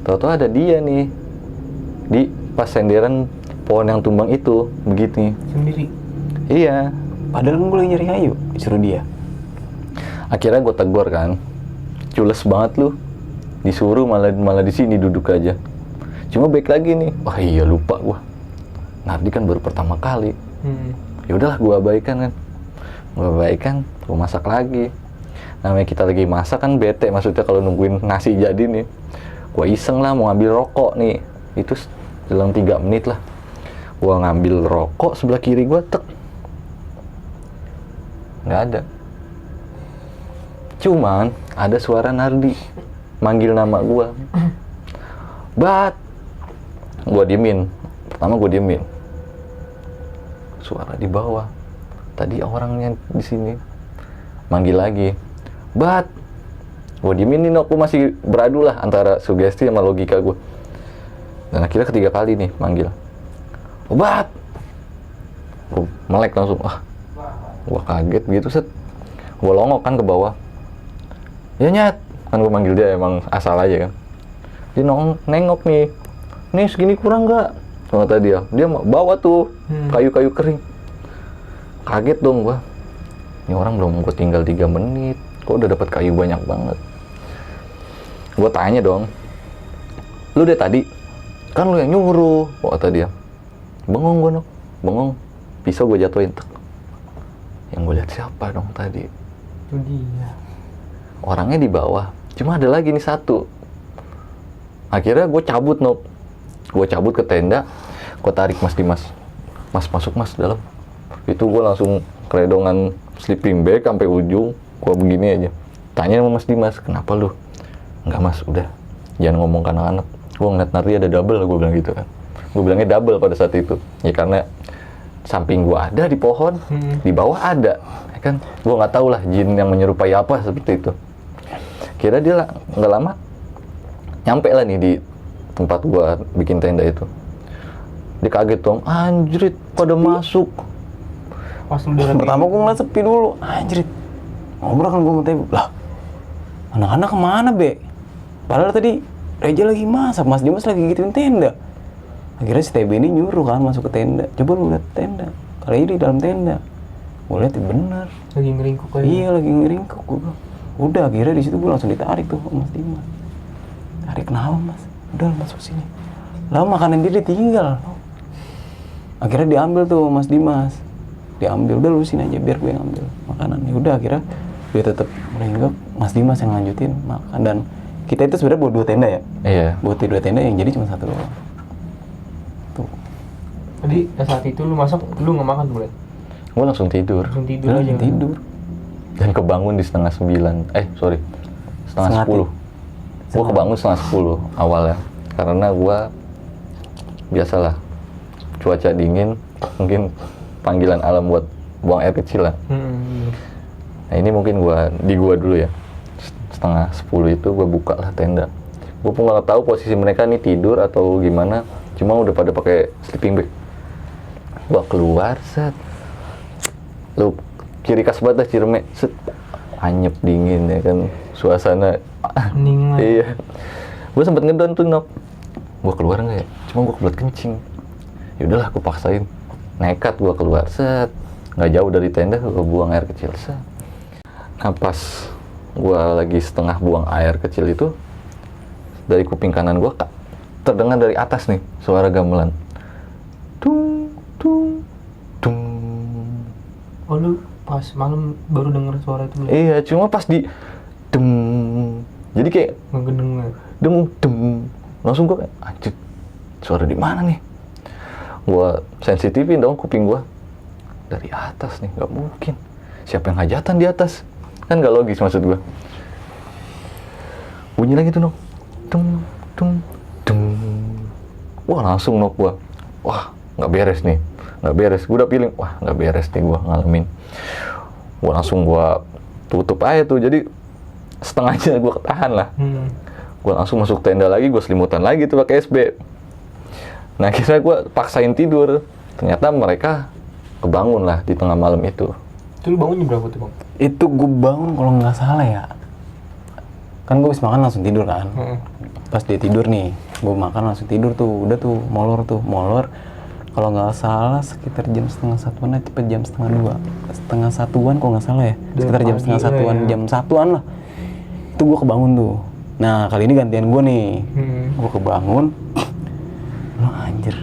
tahu-tahu ada dia nih di pas senderan pohon yang tumbang itu, begitu. Sendiri. Iya. Padahal kan gue lagi nyari kayu, disuruh dia. Akhirnya gue tegur kan, cules banget lu, disuruh malah di sini duduk aja. Cuma baik lagi nih, wah iya lupa gue. Nardi kan baru pertama kali. Ya udahlah gue abaikan kan, gue masak lagi. Namanya kita lagi masak kan bete, maksudnya kalau nungguin nasi jadi nih. Gue iseng lah mau ngambil rokok nih, itu dalam 3 menit lah. Gue ngambil rokok sebelah kiri gue, nggak ada. Cuman ada suara Nardi manggil nama gue. Bat. Gue diemin. Pertama gue diemin. Suara di bawah. Tadi orangnya di sini. Manggil lagi. Bat. Gue diemin nih, aku masih beradu lah antara sugesti sama logika gue. Dan akhirnya ketiga kali nih manggil. Bat. Gue melek langsung. Gue kaget gitu set. Gue longok kan ke bawah. Ya Nyat. Kan gue manggil dia emang asal aja kan. Dia nengok nih. Nih segini kurang nggak? Kata dia. Dia bawa tuh kayu-kayu kering. Kaget dong gue. Ini orang belum gue tinggal 3 menit. Kok udah dapat kayu banyak banget. Gue tanya dong. Lu deh tadi. Kan lu yang nyuruh. Kata dia. Bengong gue nok. Bengong. Pisau gue jatuhin. Yang gue lihat siapa dong tadi? Itu dia. Orangnya di bawah. Cuma ada lagi nih satu. Akhirnya gue cabut nok. Gue cabut ke tenda. Gue tarik Mas Dimas. Mas masuk mas dalam. Itu gue langsung keredongan sleeping bag sampai ujung. Gue begini aja. Tanya sama Mas Dimas, kenapa lu? Enggak mas, udah. Jangan ngomong ke anak-anak. Gue ngeliat Nardi ada double, gue bilang gitu kan. Gue bilangnya double pada saat itu. Ya karena samping gue ada di pohon, di bawah ada. Ya kan? Gue nggak tahu lah jin yang menyerupai apa seperti itu. Kira dia nggak lama nyampe lah nih di tempat gue bikin tenda itu. Dia kaget dong, anjrit pada masuk. Pas udah Pertama gue ngeliat sepi dulu, anjrit. Ngobrol kan gue mau tanya, lah anak-anak kemana be? Padahal tadi Reja lagi masak, Mas Dimas lagi gituin tenda. Akhirnya si TB ini nyuruh kan masuk ke tenda. Coba lu lihat tenda, kali ini di dalam tenda. Gue lihat bener. lagi ngeringkuk aja. Iya lagi ngeringkuk. Gue udah akhirnya di situ gue langsung ditarik tuh sama Mas Dimas. Tarik kenapa mas? Udah masuk sini. Lah makanan dia ditinggal. Akhirnya diambil tuh Mas Dimas. Diambil, udah lu sini aja biar gue ngambil makanan. Ya udah akhirnya dia tetap merenggak, Mas Dimas yang lanjutin makan. Dan kita itu sebenarnya buat 2 tenda ya. Iya. Buat 2 tenda yang jadi cuma 1 doang. Tuh. Jadi saat itu lu masak, lu nggak makan boleh? Gue langsung tidur. Langsung tidur Udah aja. tidur. Dan kebangun di setengah 9. Setengah Setengah 10. Gue kebangun setengah 10 awalnya. Karena gue biasalah cuaca dingin, mungkin panggilan alam buat buang air kecil lah. Nah ini mungkin gua dulu ya. Setengah 10 itu gue buka lah tenda. Gue pun nggak tahu posisi mereka nih tidur atau gimana. Cuma udah pada pakai sleeping bag. Gue keluar set. Lu kiri kas banget dah Cireme. Set. Anyep dingin ya kan. Suasana. Hening lah. Iya. Gue sempet ngedon tuh nok. Gue keluar nggak ya? Cuma gue kebelet kencing. Ya udahlah, gue paksain. Nekat gue keluar set. Nggak jauh dari tenda, gue buang air kecil set. Nah pas gue lagi setengah buang air kecil itu, dari kuping kanan gue terdengar dari atas nih suara gamelan. Tung tung tung. Oh lu pas malam baru denger suara itu? Iya, cuma pas di dem. Jadi kayak Ngedengar. dem. Langsung gue kayak, anjir, suara di mana nih? Gue sensitifin dong kuping gue. Dari atas nih, nggak mungkin. Siapa yang hajatan di atas? Kan nggak logis maksud gue. Bunyi lagi tuh nok. Tung. Wah langsung nok gue. Wah nggak beres nih. Nggak beres. Gue udah feeling, wah nggak beres nih gue ngalamin. Gue langsung gue tutup aja tuh. Jadi setengahnya gue ketahan lah. Gue langsung masuk tenda lagi, gue selimutan lagi tuh pakai SB. Nah akhirnya gue paksain tidur. Ternyata mereka kebangun lah di tengah malam itu. Itu lu bangun jam berapa tuh bang? Itu gue bangun kalau nggak salah ya, kan gue habis makan langsung tidur kan. Pas dia tidur nih, gue makan langsung tidur tuh, udah tuh molor. Kalau nggak salah sekitar jam 1:30-an, cepet jam 1:30 kalau nggak salah ya, sekitar jam pagi 1:30 lah ya. jam 1-an lah. Itu gue kebangun tuh. Nah kali ini gantian gue nih, gue kebangun. Lo anjir,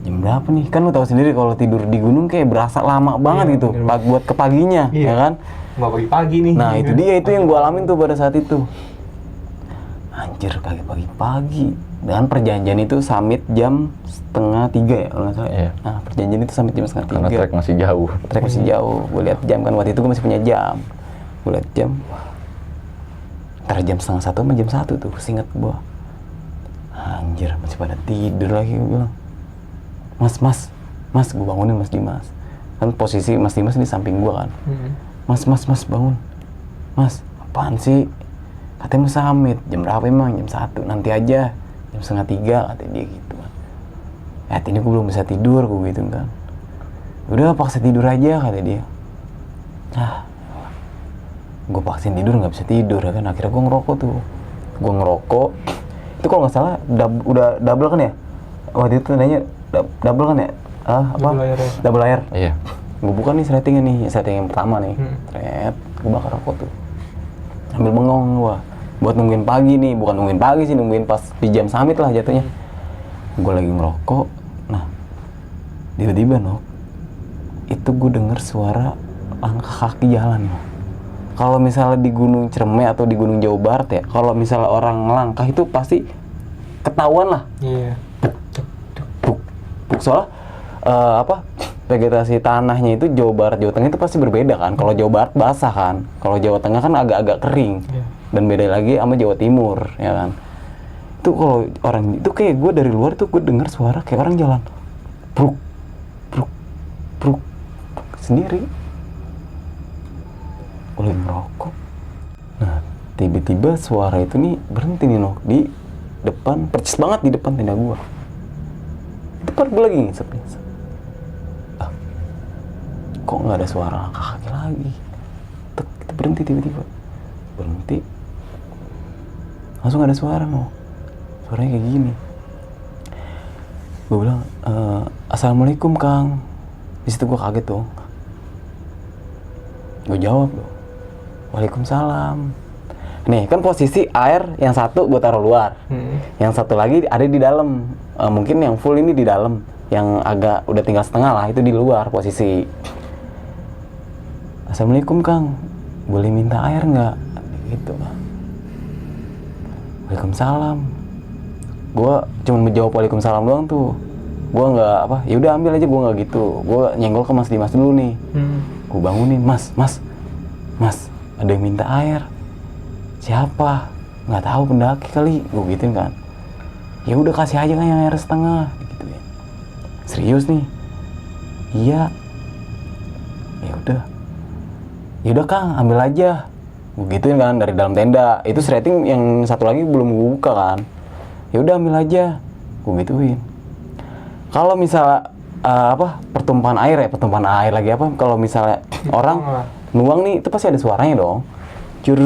jam berapa nih? Kan lo tahu sendiri kalau tidur di gunung kayak berasa lama banget gitu, buat ke paginya, ya kan? Nggak pagi-pagi nih. Nah itu dia, itu yang gue alamin tuh pada saat itu. Anjir, kagak pagi-pagi. Dengan perjanjian itu summit jam 2:30 ya kalau nggak salah. Iya. Nah perjanjian itu summit jam Karena 2:30. trek masih jauh. Trek masih jauh. Gue lihat jam kan, waktu itu gue masih punya jam. Gue lihat jam, wah, antara jam 1:30 sama jam 1 tuh, seinget gue. Anjir, masih pada tidur lagi. Gue bilang, Mas, gue bangunin Mas Dimas. Kan posisi Mas Dimas di samping gue kan. Mas, bangun. Mas, apaan sih? Katanya mau summit. Jam berapa emang? Jam 1. Nanti aja. Jam 2:30 katanya dia gitu kan. Ini gue belum bisa tidur, gue gitu kan. Udah paksa tidur aja kata dia. Gue paksain tidur nggak bisa tidur ya kan. Akhirnya gue ngerokok tuh. Itu kalau nggak salah udah double kan ya? Waktu itu nanya double kan ya? Double layer. Iya. Gue buka nih settingnya nih, setting yang pertama nih. Gue bakar rokok tuh. Sambil bengong gue. Buat nungguin pagi nih, bukan nungguin pagi sih, nungguin pas di jam summit lah jatuhnya. Gue lagi ngerokok. Nah, tiba-tiba itu gue denger suara langkah kaki jalan. Kalau misalnya di Gunung Ciremai atau di Gunung Jawa Barat ya, kalau misalnya orang melangkah itu pasti ketahuan lah. Iya. Buk. Soalnya vegetasi tanahnya itu Jawa Barat, Jawa Tengah itu pasti berbeda kan. Kalau Jawa Barat basah kan, kalau Jawa Tengah kan agak-agak kering. Dan beda lagi sama Jawa Timur, ya kan. Itu kalau orang itu kayak gue dari luar tuh gue dengar suara kayak orang jalan, bruk sendiri. Gue lagi merokok. Nah, tiba-tiba suara itu nih berhenti nih di depan, percis banget di depan tenda gue. Itu pas gue lagi ngisep. Kok nggak ada suara langkah kaki lagi? Itu berhenti tiba-tiba. Berhenti. Langsung ada suara suaranya kayak gini. Gue bilang, Assalamualaikum Kang. Di situ gue kaget tuh. Gue jawab loh, Waalaikumsalam. Nih kan posisi air yang satu gue taruh luar, yang satu lagi ada di dalam. Mungkin yang full ini di dalam, yang agak udah tinggal setengah lah itu di luar posisi. Assalamualaikum Kang, boleh minta air nggak? Gitu. Waalaikumsalam. Gue cuma menjawab Waalaikumsalam doang tuh. Gue nggak ya udah ambil aja, gue nggak gitu. Gue nyenggol ke Mas Dimas dulu nih. Gue bangunin, Mas, ada yang minta air. Siapa? Nggak tahu, pendaki kali. Gue gituin kan. Ya udah kasih aja kan yang air setengah. Gitu ya. Serius nih? Iya. Ya udah Kang, ambil aja. Gue gituin kan dari dalam tenda. Itu setting yang satu lagi belum gue buka kan. Ya udah ambil aja. Gue gituin. Kalau misalnya pertumpahan air lagi kalau misalnya orang nuang nih itu pasti ada suaranya dong, cur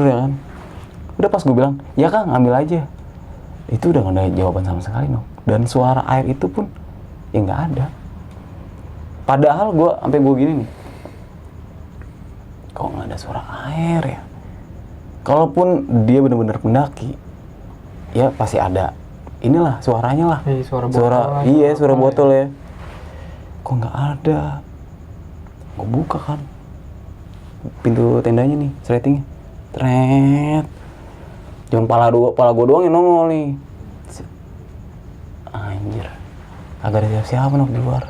ya kan. Udah pas gue bilang ya Kang ambil aja, itu udah nggak ada jawaban sama sekali dan suara air itu pun ya nggak ada. Padahal gue sampai gue gini nih, kok nggak ada suara air ya. Kalaupun dia benar-benar pendaki ya pasti ada inilah suaranya lah. Suara botol ya. Kok nggak ada? Gue buka kan pintu tendanya nih, settingnya, tret. Cuman pala gue doang yang nongol nih. Anjir, kagak ada siapa di luar.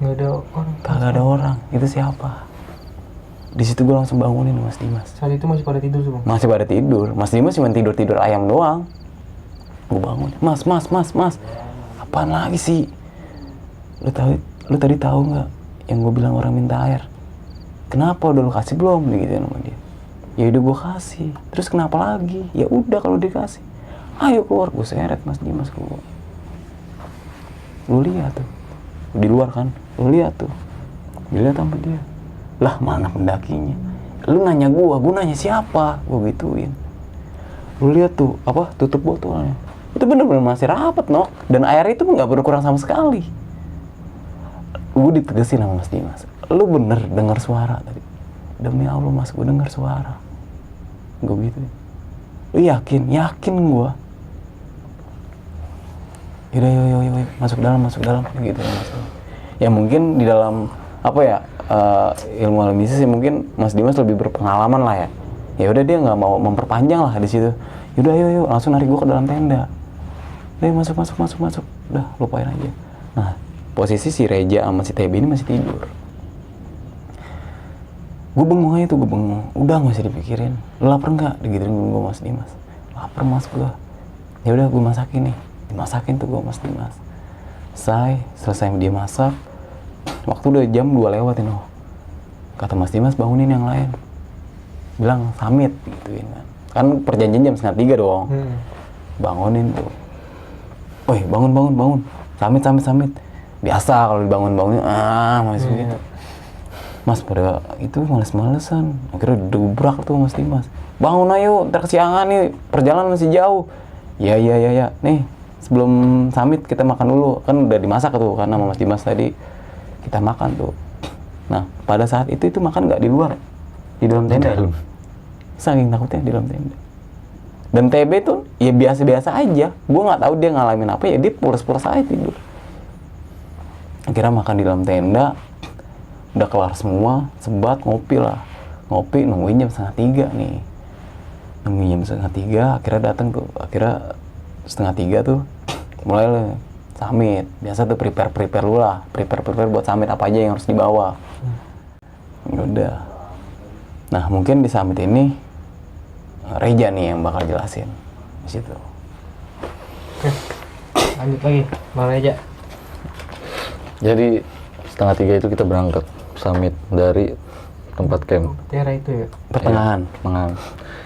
Nggak ada orang. Kagak ada orang. Itu siapa? Di situ gue langsung bangunin Mas Dimas. Saat itu masih pada tidur tuh Bang? Masih pada tidur. Mas Dimas cuma tidur ayam doang. Gue bangun, Mas, apaan lagi sih? Lu tadi tahu nggak yang gue bilang orang minta air? Kenapa, udah lu kasih belum? Gitu sama dia. Ya udah gue kasih. Terus kenapa lagi? Ya udah kalau dikasih, ayo keluar. Gue seret Mas Dimas keluar. lu lihat tuh di luar kan, lu lihat tuh, dilihat sama dia. Lah mana pendakinya? Lu nanya gua nanya siapa? Gua gituin. Lu lihat tuh apa tutup botolnya, itu bener-bener masih rapat nok, dan air itu nggak berkurang sama sekali. Gue ditegesin sama Mas Dimas, lu bener dengar suara tadi? Demi Allah Mas, gue dengar suara. Gue gitu. Lu yakin? Yakin gue. Yaudah, yuk, masuk dalam gitu Mas. Ya mungkin di dalam apa ya, ilmu alam mistis sih mungkin Mas Dimas lebih berpengalaman lah ya. Ya udah dia nggak mau memperpanjang lah di situ. Yaudah, yuk, langsung narik gue ke dalam tenda. Masuk. Udah, lupain aja. Nah, posisi si Reja sama si TB ini masih tidur. Gue bengong aja tuh, udah nggak usah dipikirin. Lu lapar nggak? Digituin gue Mas Dimas. Lapar Mas gue. Ya udah gue masakin nih. Dimasakin tuh gue Mas Dimas. Selesai dia masak. Waktu udah jam 2 lewat ini. Kata Mas Dimas, bangunin yang lain. Bilang samit gituin kan. Kan perjanjian jam 2:30 dong. Bangunin tuh. Woi, bangun. Samit. Biasa kalau dibangun-bangunin, masih gitu. Mas pada itu males-malesan. Akhirnya dubrak tuh Mas Dimas. Bangun ayo, ntar kesiangan nih, perjalanan masih jauh. Ya. Nih, sebelum samit kita makan dulu. Kan udah dimasak tuh, karena sama Mas Dimas tadi kita makan tuh. Nah, pada saat itu makan nggak di luar, di dalam tenda. Saking takutnya di dalam tenda. Dan TB tuh ya biasa-biasa aja. Gue nggak tahu dia ngalamin apa, ya dia pulas-pulas aja tidur. Akhirnya makan di dalam tenda, udah kelar semua, sebat ngopi, nungguin jam 2:30 nih. Nungguin jam 2:30, akhirnya datang tuh, akhirnya 2:30 tuh, mulai lah summit. Biasa tuh prepare dulu lah, prepare buat summit apa aja yang harus dibawa. Udah. Nah mungkin di summit ini, Reja nih yang bakal jelasin di situ. Oke, lanjut lagi, Bang Reja. Jadi 2:30 itu kita berangkat summit dari tempat camp. Tera itu ya? Pertengahan.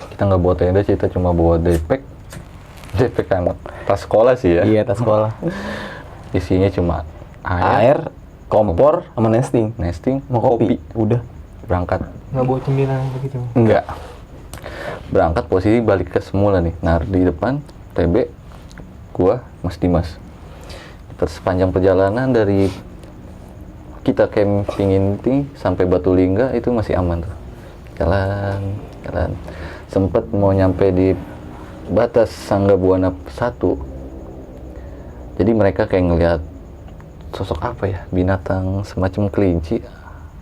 Kita nggak bawa tenda, kita cuma bawa daypack anak tas sekolah sih ya. Iya, tas sekolah. Isinya cuma Air, kompor, sama nesting. mau kopi. Udah. Berangkat. Nggak bawa cemilan begitu? Enggak. Berangkat posisi balik ke semula nih. Nah di depan TB, gua, Mas Dimas. Sepanjang perjalanan dari kita camping inti sampai Batu Lingga itu masih aman tuh. Jalan. Sempet mau nyampe di batas Sangga Buana 1. Jadi mereka kayak ngelihat sosok apa ya? Binatang semacam kelinci.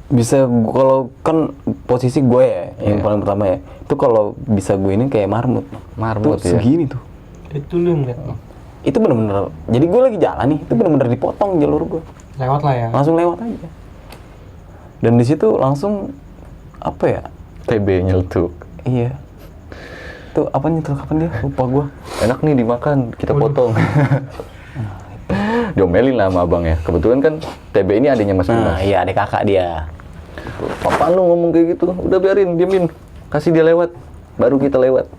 Bisa, kalau kan posisi gue ya, yang paling pertama ya, itu kalau bisa gue ini kayak marmut tuh, ya. segini tuh. Itu lu ngeliat? Itu bener-bener, jadi gue lagi jalan nih, itu bener-bener dipotong jalur gue. Lewat lah ya? Langsung lewat aja. Dan di situ langsung, apa ya? TB nyeletuk. Iya. Tuh, apa nyetel kapan dia? Lupa gue. Enak nih dimakan, kita potong. Diomelin lah sama abang ya. Kebetulan kan TB ini adiknya Mas Dimas. Nah, iya, adik kakak dia. Papa lu ngomong kayak gitu, udah biarin, diemin, kasih dia lewat, baru kita lewat.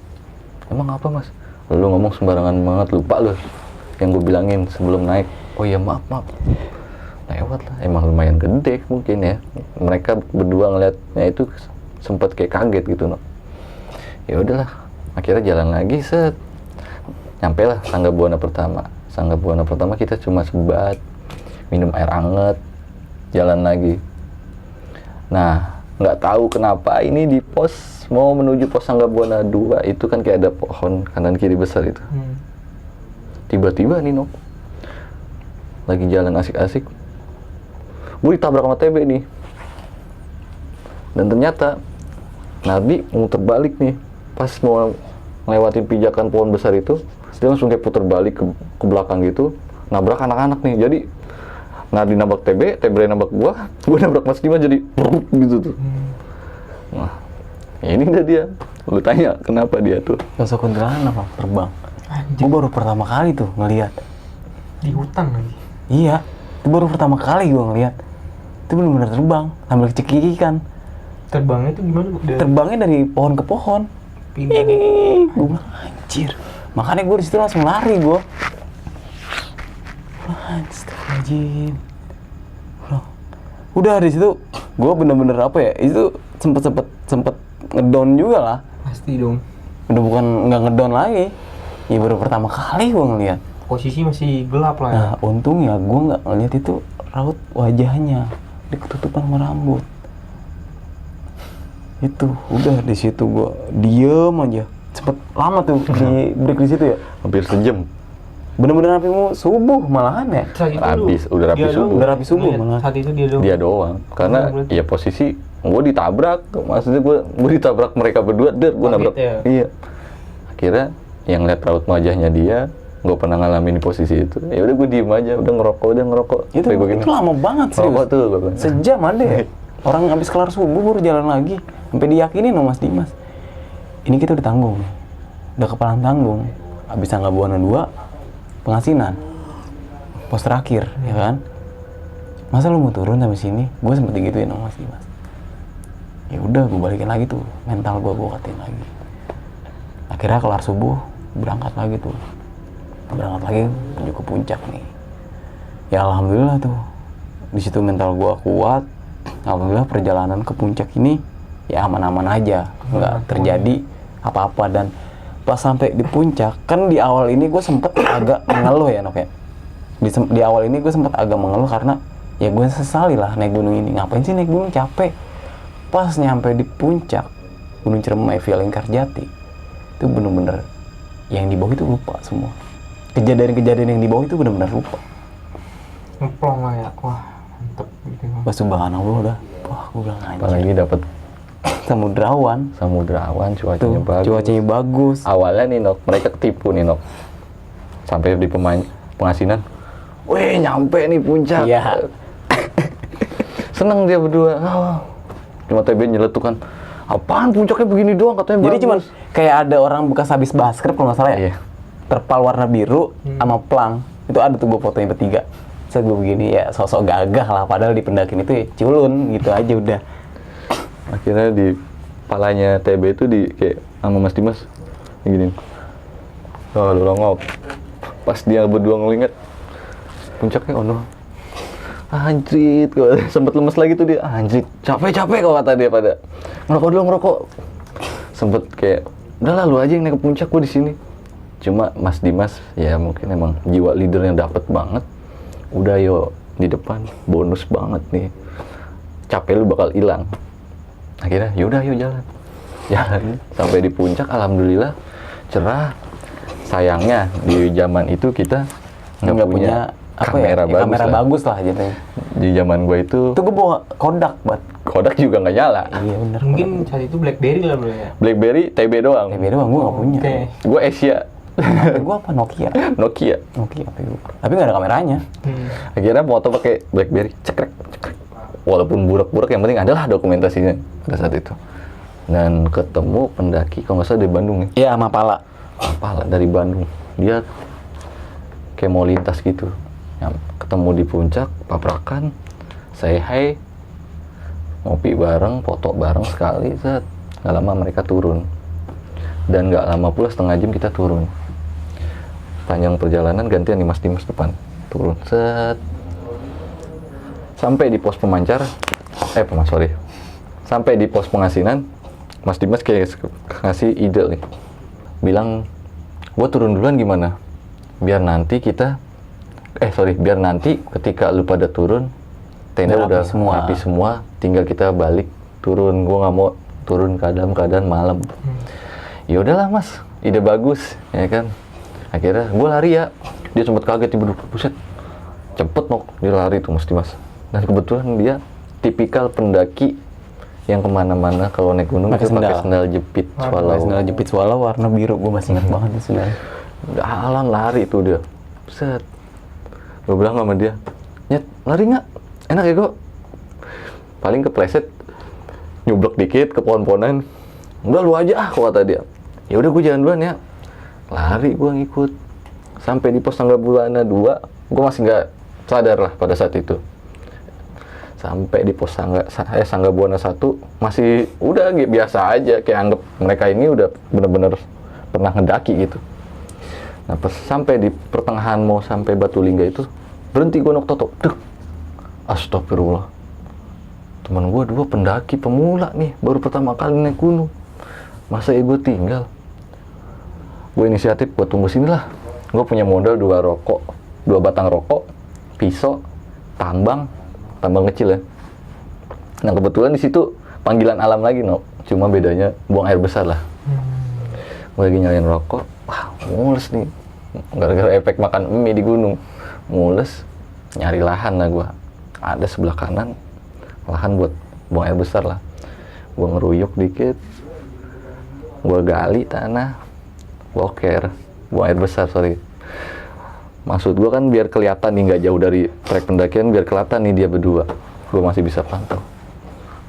Emang apa Mas? Lu ngomong sembarangan banget, lupa lu yang gue bilangin sebelum naik. Oh iya maaf. Lewat lah, emang lumayan gede mungkin ya. Mereka berdua ngeliatnya itu sempat kayak kaget gitu no. Ya udahlah, akhirnya jalan lagi set. Nyampe lah Sangga Buana pertama kita cuma sebat, minum air anget, jalan lagi. Nah, nggak tahu kenapa ini di pos mau menuju pos Sangga Buana 2 itu kan kayak ada pohon kanan kiri besar itu. Tiba-tiba nih Nok, lagi jalan asik-asik, gue ditabrak sama TB nih. Dan ternyata Nardi muter balik nih, pas mau lewatin pijakan pohon besar itu, dia langsung kayak puter balik ke belakang gitu, nabrak anak-anak nih. Jadi Nardi nabrak TB nabrak gua nabrak Mas Dimas, jadi gitu tuh. Nah, ini dah dia. Lu tanya kenapa dia tuh? Sosok kuntilanak apa? Terbang. Gue baru pertama kali tuh ngelihat. Di hutan lagi? Iya, itu baru pertama kali gue ngelihat. Itu benar-benar terbang sambil kecekikikan. Terbangnya tuh gimana Bu? Terbangnya dari pohon ke pohon. Pindah. Gue bilang anjir. Makanya gue di situ langsung lari gue. Anjir. anjing. Udah di situ gue bener-bener apa ya, itu sempet ngedown juga lah. Pasti dong. Udah bukan nggak ngedown lagi, ya baru pertama kali gue ngeliat. Posisi masih gelap lah ya. Nah untungnya gue nggak ngeliat itu raut wajahnya, dia ketutupan sama rambut. Itu udah di situ gue diem aja, sempet lama tuh di break di situ ya, Hampir sejam. bener-bener sampai mau subuh malahan ya. Saat itu Habis, udah rapi dia subuh. doang Udah rapi subuh ngeliat. malah. Saat itu dia doang. Dia doang. Karena berarti. ya posisi gue ditabrak, maksudnya gue ditabrak mereka berdua, gue Kaget nabrak. ya? Iya. Akhirnya yang lihat raut wajahnya dia, gue pernah ngalamin di posisi itu. Ya udah gue diem aja, udah ngerokok. Itu, Sampai gua gini. itu lama banget Ngerokok serius. tuh gue bilang. Sejam ada ya. Orang habis kelar subuh baru jalan lagi. Sampai diyakinin sama Mas Dimas. Ini kita udah tanggung. Udah kepalang tanggung. Habis tanggal Buana 2, pengasinan. Pos terakhir, ya kan? Masa lu mau turun sampai sini? Gue sempet digituin sama Mas Dimas. Ya udah, gue balikin lagi tuh. Mental gue katain lagi. Akhirnya kelar subuh, berangkat lagi tuh. Berangkat lagi menuju ke puncak nih. Ya alhamdulillah tuh. Di situ mental gue kuat. Alhamdulillah perjalanan ke puncak ini ya aman-aman aja, nggak terjadi apa-apa. Dan pas sampai di puncak, kan di awal ini gue sempet agak mengeluh ya Nok ya. Di awal ini gue sempet agak mengeluh karena ya gue sesali lah naik gunung ini. Ngapain sih naik gunung, capek. Pas nyampe di puncak Gunung Ciremai via Lingkarjati, itu bener-bener yang di bawah itu lupa semua. Kejadian-kejadian yang di bawah itu bener-bener lupa. Ngeplong lah ya. Wah, mantep gitu. Wah subhanallah udah. Wah gue bilang Apalagi anjir. dapat Samudrawan. samudrawan, Tuh, cuacanya bagus. cuacanya bagus. Awalnya nih Nok, mereka ketipu nih Nok. Sampai di pengasinan, weh nyampe nih puncak. Iya. Seneng dia berdua. Oh. Cuma TB nyeletuk kan, apaan puncaknya begini doang katanya. Jadi bagus. cuman kayak ada orang bekas habis basket kalau nggak salah ya. Iya. Terpal warna biru sama plang. Itu ada tuh gue fotonya bertiga. Saya gue begini ya sosok gagah lah, padahal di pendakian itu ya culun gitu aja udah. Akhirnya di palanya TB itu di kayak sama Mas Dimas gini. Oh, lu longok. Pas dia berdua ngelihat puncaknya ono. Anjrit, kok sempet lemes lagi tuh dia. Anjrit, capek kok kata dia pada. Ngerokok. Sempet kayak udah lalu aja yang naik ke puncak, gua di sini. Cuma Mas Dimas ya mungkin emang jiwa leadernya dapet banget. Udah yo di depan, bonus banget nih. Capek lu bakal hilang. Akhirnya yaudah yuk jalan sampai di puncak alhamdulillah cerah. Sayangnya di zaman itu kita nggak punya kamera ya, bagus kamera lah. bagus lah gitu. Di zaman gue itu Itu gue bawa Kodak buat. Kodak juga nggak nyala. Iya bener. Mungkin saat itu BlackBerry lah bro ya. BlackBerry TB doang. TB doang gue nggak punya. Oke. Gue Asia. Gue apa Nokia? Nokia. Nokia HP gue. Tapi nggak ada kameranya. Akhirnya foto pakai BlackBerry cekrek. Walaupun burak-burak yang penting adalah dokumentasinya pada saat itu. Dan ketemu pendaki kalau nggak salah dari Bandung nih. Iya sama Pala. Apalah dari Bandung, dia kayak mau lintas gitu. Ketemu di puncak, pabrakan, say hi, ngopi bareng, foto bareng sekali, set. Nggak lama mereka turun. Dan nggak lama pula setengah jam kita turun. Panjang perjalanan gantian nih Mas Dimas depan, turun, set. Sampai di pos pemancar, sampai di pos pengasinan, Mas Dimas kayak ngasih ide nih. Bilang, gue turun duluan gimana? Biar nanti ketika lu pada turun, tenda Udah udah rapi rapi semua, tinggal kita balik turun. Gue nggak mau turun keadaan malam. Ya udahlah Mas, ide bagus, ya kan? Akhirnya gue lari ya, dia sempat kaget tiba-tiba, buset, cepet Nok, dia lari tuh Mas Dimas. Dan kebetulan dia tipikal pendaki yang kemana-mana kalau naik gunung Pakai itu pakai sendal. sendal jepit swallow. Sendal jepit swallow warna biru, gue masih ingat banget itu sendal. Jalan lari tuh dia. Set. Gue bilang sama dia, "Nyet, lari nggak? Enak ya kok?" Paling kepleset, nyublek dikit ke pohon-pohonan. "Udah lu aja kok," kata dia. Ya udah gue jalan duluan ya. Lari gue ngikut. Sampai di pos Sangga Bulana 2, gue masih nggak sadar lah pada saat itu. Sampai di pos Sangga Buana 1 masih udah biasa aja, kayak anggap mereka ini udah bener-bener pernah ngedaki gitu. Nah pas sampai di pertengahan mau sampai Batu Lingga itu berhenti gue nok toto, dek, astagfirullah. Teman gue 2 pendaki pemula nih, baru pertama kali naik gunung, masa ya gue tinggal. Gue inisiatif, gue tunggu sini lah. Gue punya modal 2 batang rokok, pisau, tambang kecil ya. Nah kebetulan di situ panggilan alam lagi, no, cuma bedanya buang air besar lah. Gue lagi nyalain rokok, wah mules nih, gara-gara efek makan mie di gunung, mules, nyari lahan lah gue. Ada sebelah kanan lahan buat buang air besar lah. Gue ngeruyuk dikit, gue gali tanah, boker, buang air besar, sorry. Maksud gue kan biar kelihatan nih, nggak jauh dari trek pendakian, biar kelihatan nih dia berdua. Gue masih bisa pantau.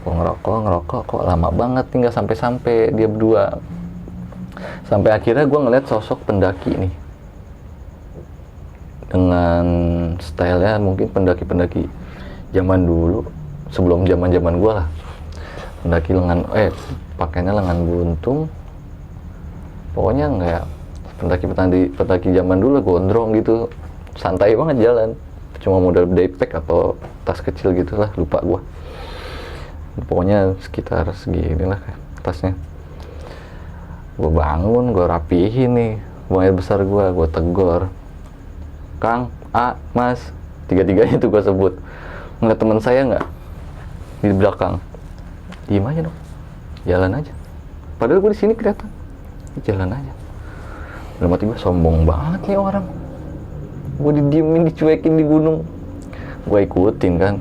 Gue ngerokok, kok lama banget nih nggak sampai dia berdua. Sampai akhirnya gue ngeliat sosok pendaki nih, dengan stylenya mungkin pendaki-pendaki zaman dulu, sebelum zaman gue lah. Pendaki pakainya lengan buntung, pokoknya nggak pendaki zaman dulu, gondrong gitu, santai banget jalan, cuma modal daypack atau tas kecil gitulah, lupa gue. Pokoknya sekitar segini lah tasnya. Gue bangun, gue rapihin nih buang air besar gue tegor, Kang, Mas, 3-3-nya itu gue sebut. Ngeliat teman saya nggak di belakang, diem aja dong, jalan aja. Padahal gue di sini kelihatan, jalan aja. Dalam hati gue, sombong banget nih orang, gue didiemin, dicuekin di gunung. Gue ikutin kan,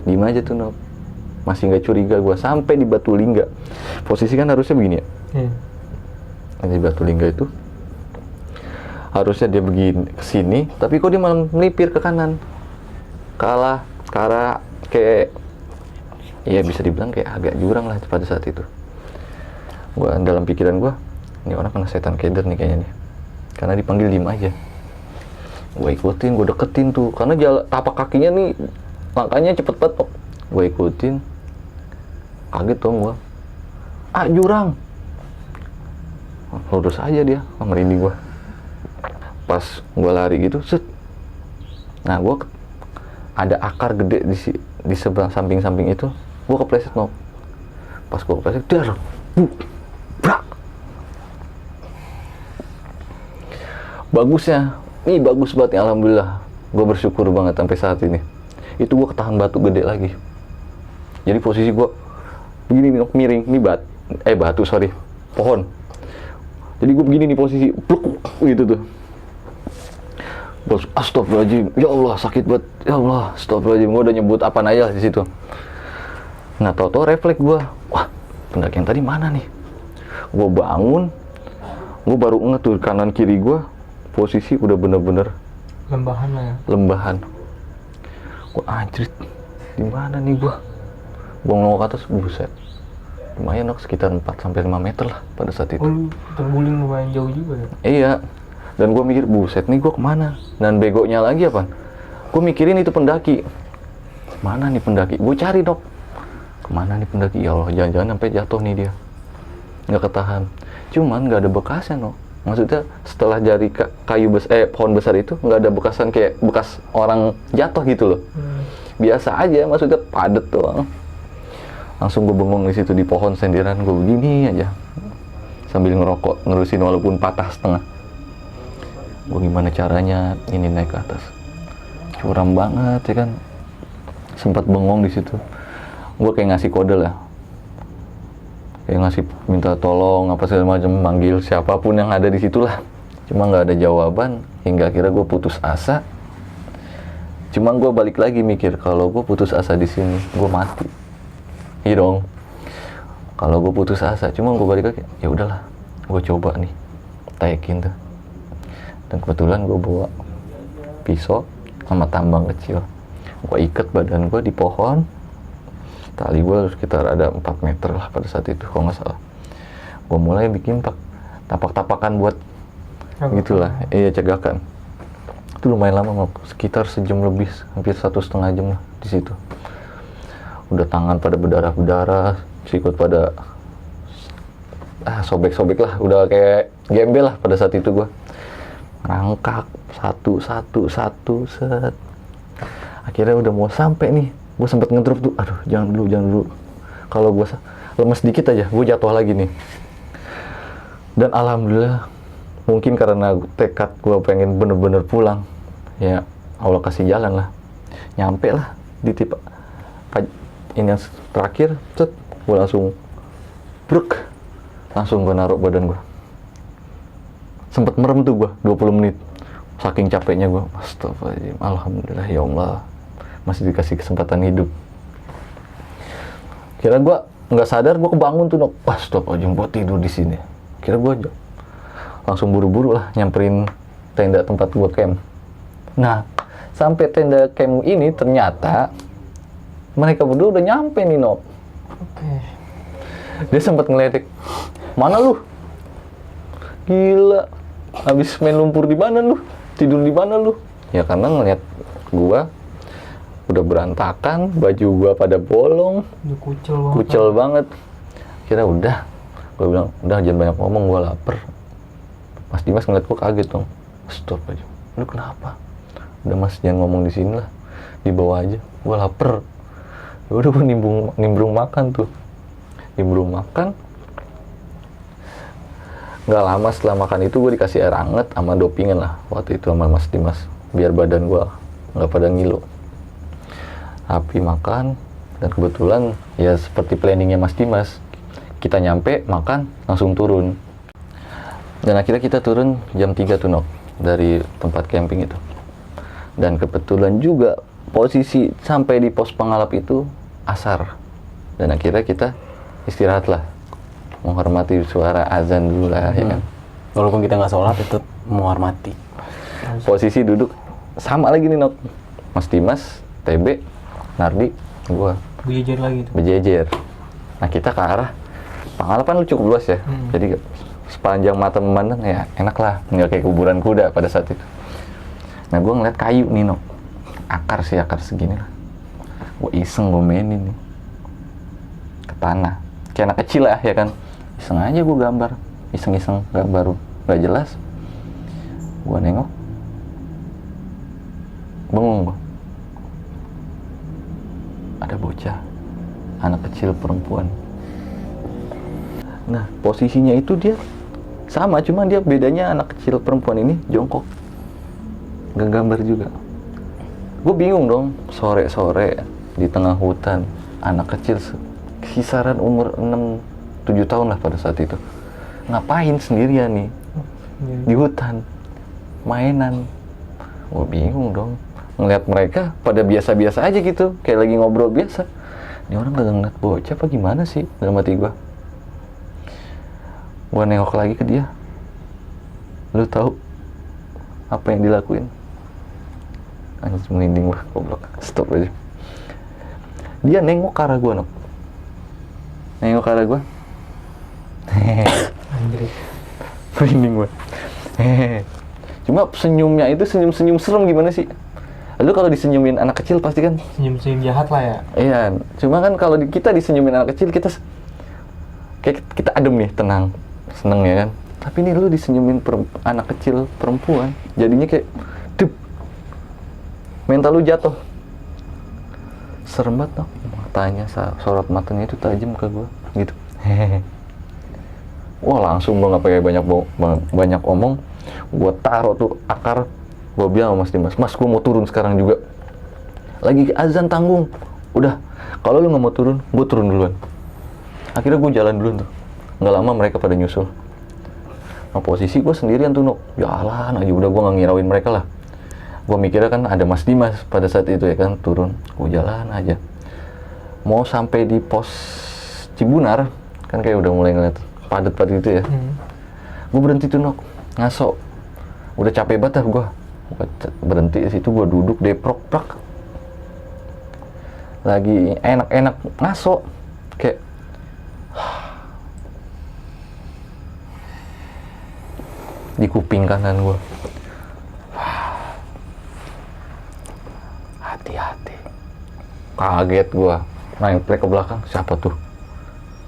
diem aja tuh, Nob. Masih nggak curiga gue, sampai di Batu Lingga. Posisi kan harusnya begini ya. Di Batu Lingga itu harusnya dia begini kesini, tapi kok dia malah melipir ke kanan, ke arah kayak, ya bisa dibilang kayak agak jurang lah pada saat itu. Gue dalam pikiran gue, ini orang kena setan keder nih kayaknya nih, karena dipanggil diem aja. Gue ikutin, gue deketin tuh, karena tapak kakinya nih langkahnya cepet banget. Gue ikutin, kaget dong gue, jurang. Lurus aja dia, merinding gue. Pas gue lari gitu, set. Nah gue ada akar gede di sebelah samping itu, gue kepleset, no. Pas gue kepleset, dar, brak. Bagusnya, ini bagus banget ya, alhamdulillah. Gue bersyukur banget sampai saat ini. Itu gue ketahan batu gede lagi. Jadi posisi gue begini miring, ini batu, pohon. Jadi gue begini nih posisi, bluk, gitu tuh. Astagfirullahaladzim, ya Allah sakit banget, ya Allah, astagfirullahaladzim. Gue udah nyebut apa aja di situ. Nah, tau-tau refleks gue, wah, pendakian tadi mana nih? Gue bangun, gue baru ngeh tuh kanan kiri gue, posisi udah bener-bener lembahan lah ya. Lembahan. Gue anjrit, di mana nih gue? Gue ngomong ke atas, buset. Lumayan dong, sekitar 4-5 meter lah pada saat itu. Oh, terguling lumayan jauh juga ya? Iya. Dan gue mikir, buset nih gue kemana? Dan begonya lagi apa? Gue mikirin itu pendaki. Mana nih pendaki? Gue cari, dok. Kemana nih pendaki? Ya Allah, jangan-jangan sampai jatuh nih dia. Nggak ketahan. Cuman nggak ada bekasnya, no. Maksudnya setelah jari pohon besar itu nggak ada bekasan kayak bekas orang jatuh gitu loh. Biasa aja, maksudnya padet doang. Langsung gue bengong di situ di pohon sendiran, gue begini aja sambil ngerokok, nerusin walaupun patah setengah. Gue gimana caranya ini naik ke atas? Curam banget ya kan. Sempat bengong di situ. Gue kayak ngasih kode lah. Kayak ngasih minta tolong apa segala macam, manggil siapapun yang ada di situ lah. Cuma nggak ada jawaban, hingga akhirnya gue putus asa. Cuma gue balik lagi mikir, kalau gue putus asa di sini, gue mati. Iya dong. Kalau gue putus asa, cuma gue balik lagi, ya udahlah, gue coba nih, taikin tuh. Dan kebetulan gue bawa pisau sama tambang kecil. Gue ikat badan gue di pohon. Tali gue sekitar ada 4 meter lah pada saat itu, kalau nggak salah. Gue mulai bikin tapak-tapakan buat gitulah, iya cegakan. Itu lumayan lama, sekitar sejam lebih, hampir 1,5 jam lah di situ. Udah tangan pada berdarah-berdarah, sikut pada sobek-sobek lah, udah kayak gembel lah pada saat itu gue. Ngerangkak satu set. Akhirnya udah mau sampai nih, gue sempet ngedrop tuh, aduh jangan dulu. Kalau gue lemes dikit aja, gue jatuh lagi nih. Dan alhamdulillah, mungkin karena tekad gue pengen bener-bener pulang, ya Allah kasih jalan lah. Nyampe lah di tipe ini yang terakhir, set, gue langsung bruk, langsung gue naruh badan gue. Sempet merem tuh gue 20 menit, saking capeknya gue. Astagfirullahaladzim, alhamdulillah ya Allah, masih dikasih kesempatan hidup. Kira gue nggak sadar, gue kebangun tuh, nok. Astagfirullahaladzim, gue tidur di sini. Kira gue langsung buru-buru lah nyamperin tenda tempat gue camp. Nah, sampai tenda camp ini ternyata mereka berdua udah nyampe nih, Nok. Dia sempat ngeledek, mana lu? Gila, habis main lumpur di mana lu? Tidur di mana lu? Ya karena ngeliat gua udah berantakan, baju gua pada bolong, Udah kucel banget. kucel banget. Kira udah, gua bilang udah jangan banyak ngomong, gua lapar. Mas Dimas ngeliat gua kaget dong. Stop aja, lu kenapa? Udah Mas jangan ngomong di sini lah, di bawah aja. Gua lapar. Ya udah gua nimbrung makan tuh, nimbrung makan. Nggak lama setelah makan itu gue dikasih air hangat sama dopingan lah waktu itu sama Mas Dimas, biar badan gue nggak pada ngilu. Tapi makan, dan kebetulan ya seperti planningnya Mas Dimas, kita nyampe makan langsung turun. Dan akhirnya kita turun jam 3 tuh, Nok, dari tempat camping itu. Dan kebetulan juga posisi sampai di pos pengalap itu asar, dan akhirnya kita istirahat lah, menghormati suara azan dulu lah, ya kan. Walaupun kita nggak sholat, itu menghormati. Posisi duduk sama lagi nih, Nok. Mas Dimas, TB, Nardi, gua Berjejer lagi tuh. berjejer. Nah kita ke arah pengalaman lu cukup luas ya, jadi sepanjang mata memandang ya enak lah, nggak kayak kuburan kuda pada saat itu. Nah gua ngeliat kayu nih, Nok, akar segini lah. Gua iseng, gua mainin nih ke tanah, kayak anak kecil lah ya kan. Iseng aja gue gambar, iseng-iseng gambar gak jelas. Gue nengok, bengong gue. Ada bocah, anak kecil perempuan. Nah posisinya itu dia sama, cuma dia bedanya anak kecil perempuan ini jongkok, gak gambar juga. Gue bingung dong, sore-sore di tengah hutan, anak kecil kisaran umur 6-7 tahun lah pada saat itu, ngapain sendirian nih di hutan, mainan. Gue bingung dong, ngeliat mereka pada biasa-biasa aja gitu, kayak lagi ngobrol biasa. Ini orang gak ngeliat bocah apa gimana sih, dalam hati gue. Gue nengok lagi ke dia, lu tahu apa yang dilakuin? Anjir, merinding gue, goblok. Stop aja. Dia nengok ke arah gue, Nok. Nengok ke arah gue. Merinding gue. Cuma senyumnya itu senyum-senyum serem gimana sih? Lu kalau disenyumin anak kecil pasti kan Senyum-senyum jahat lah ya. iya, cuma kan kalau kita disenyumin anak kecil, kita kayak kita adem nih, tenang, seneng ya kan. Tapi ini lu disenyumin anak kecil perempuan, jadinya kayak dup, mental lu jatuh. Serem banget, Nok. Matanya, sorot matanya itu tajam ke gue gitu. Wah langsung gue nggak pakai banyak omong, gue taruh tuh akar. Gue bilang sama Mas Dimas, Mas gue mau turun sekarang juga, lagi azan tanggung. Udah, kalau lu nggak mau turun, gue turun duluan. Akhirnya gue jalan duluan tuh, nggak lama mereka pada nyusul. Nah posisi gue sendirian tuh, Nok, jalan aja. Udah gue nggak ngirauin mereka lah. Gue mikirnya kan ada Mas Dimas pada saat itu ya kan, turun. Gue jalan aja, mau sampai di pos Cibunar kan kayak udah mulai ngeliat padat-padat gitu ya. Gue berhenti tuh, Nok, ngaso. Udah capek banget gue berhenti di situ. Gue duduk deprok prak, lagi enak-enak ngaso, kayak di kuping kanan gue, hati-hati. Kaget gue, naik ke belakang, siapa tuh?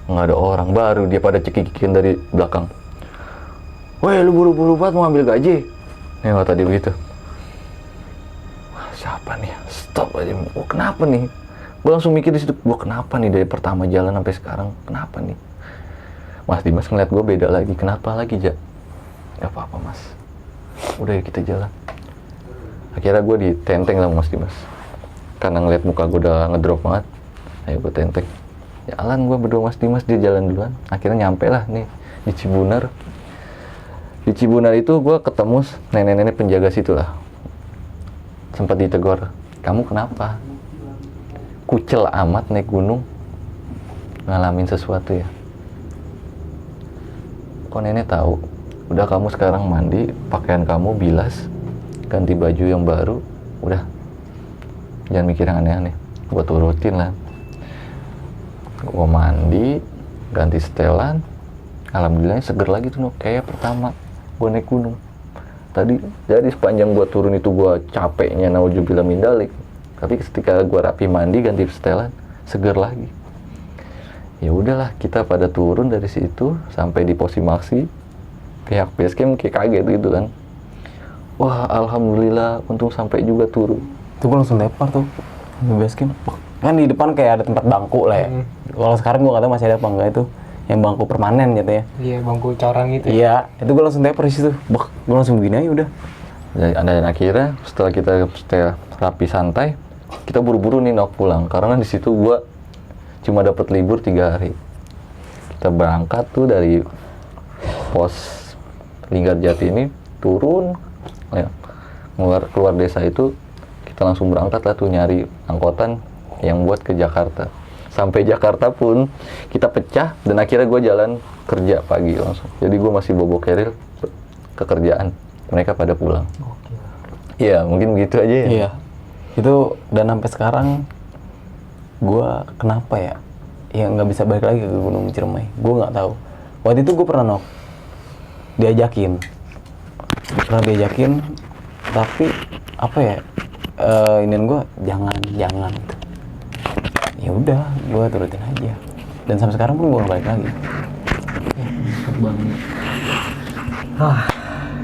Nggak ada orang, baru dia pada cekik-cekikin dari belakang. Woi, lu buru-buru banget mau ambil gaji? Nengok tadi begitu. Wah, siapa nih? Stop aja. Oh, kenapa nih? Gue langsung mikir di situ, gue kenapa nih dari pertama jalan sampai sekarang? Kenapa nih? Mas Dimas ngeliat gue beda lagi. Kenapa lagi, Jak? Gak apa-apa, Mas. Udah ya kita jalan. Akhirnya gue ditenteng sama Mas Dimas. Karena ngeliat muka gue udah ngedrop banget. Ayo gue tenteng. Jalan gue berdua Mas Dimas, dia jalan duluan. Akhirnya nyampe lah nih di Cibunar. Di Cibunar itu gue ketemu nenek-nenek penjaga situ lah. Sempat ditegur, kamu kenapa? Kucel amat naik gunung, ngalamin sesuatu ya? Kok nenek tahu? Udah kamu sekarang mandi, pakaian kamu bilas, ganti baju yang baru, udah. Jangan mikir yang aneh-aneh. Gue turutin lah. Gue mandi, ganti setelan, alhamdulillah seger lagi tuh, kayak pertama gue naik gunung. Tadi jadi sepanjang gue turun itu gue capeknya naudzubillah min dzalik. Tapi ketika gue rapi mandi ganti setelan seger lagi. Ya udahlah kita pada turun dari situ sampai di pos Simaksi. Pihak basecamp kayak kaget gitu kan. Wah alhamdulillah untung sampai juga turun. Itu gue langsung lempar tuh di basecamp. Kan di depan kayak ada tempat bangku lah ya. Kalau sekarang gue nggak tahu masih ada apa enggak itu. Yang bangku permanen gitu ya. Iya, bangku coran gitu. Iya, itu gue langsung tepar di situ. Bak, gue langsung begini aja udah. Dan akhirnya setelah kita rapi santai, kita buru-buru nih nok pulang karena di situ gua cuma dapat libur 3 hari. Kita berangkat tuh dari pos Linggarjati ini turun, ya, keluar desa itu kita langsung berangkat lah tuh nyari angkutan yang buat ke Jakarta. Sampai Jakarta pun kita pecah dan akhirnya gue jalan kerja pagi langsung. Jadi gue masih bobo keril ke kerjaan. Mereka pada pulang. Iya, mungkin begitu aja ya. Iya. Itu dan sampai sekarang gue kenapa ya? Ya nggak bisa balik lagi ke Gunung Ciremai. Gue nggak tahu. Waktu itu gue pernah diajakin, tapi apa ya? Inian gue jangan gitu. Ya udah, gue turutin aja. Dan sampai sekarang pun gue nggak balik lagi.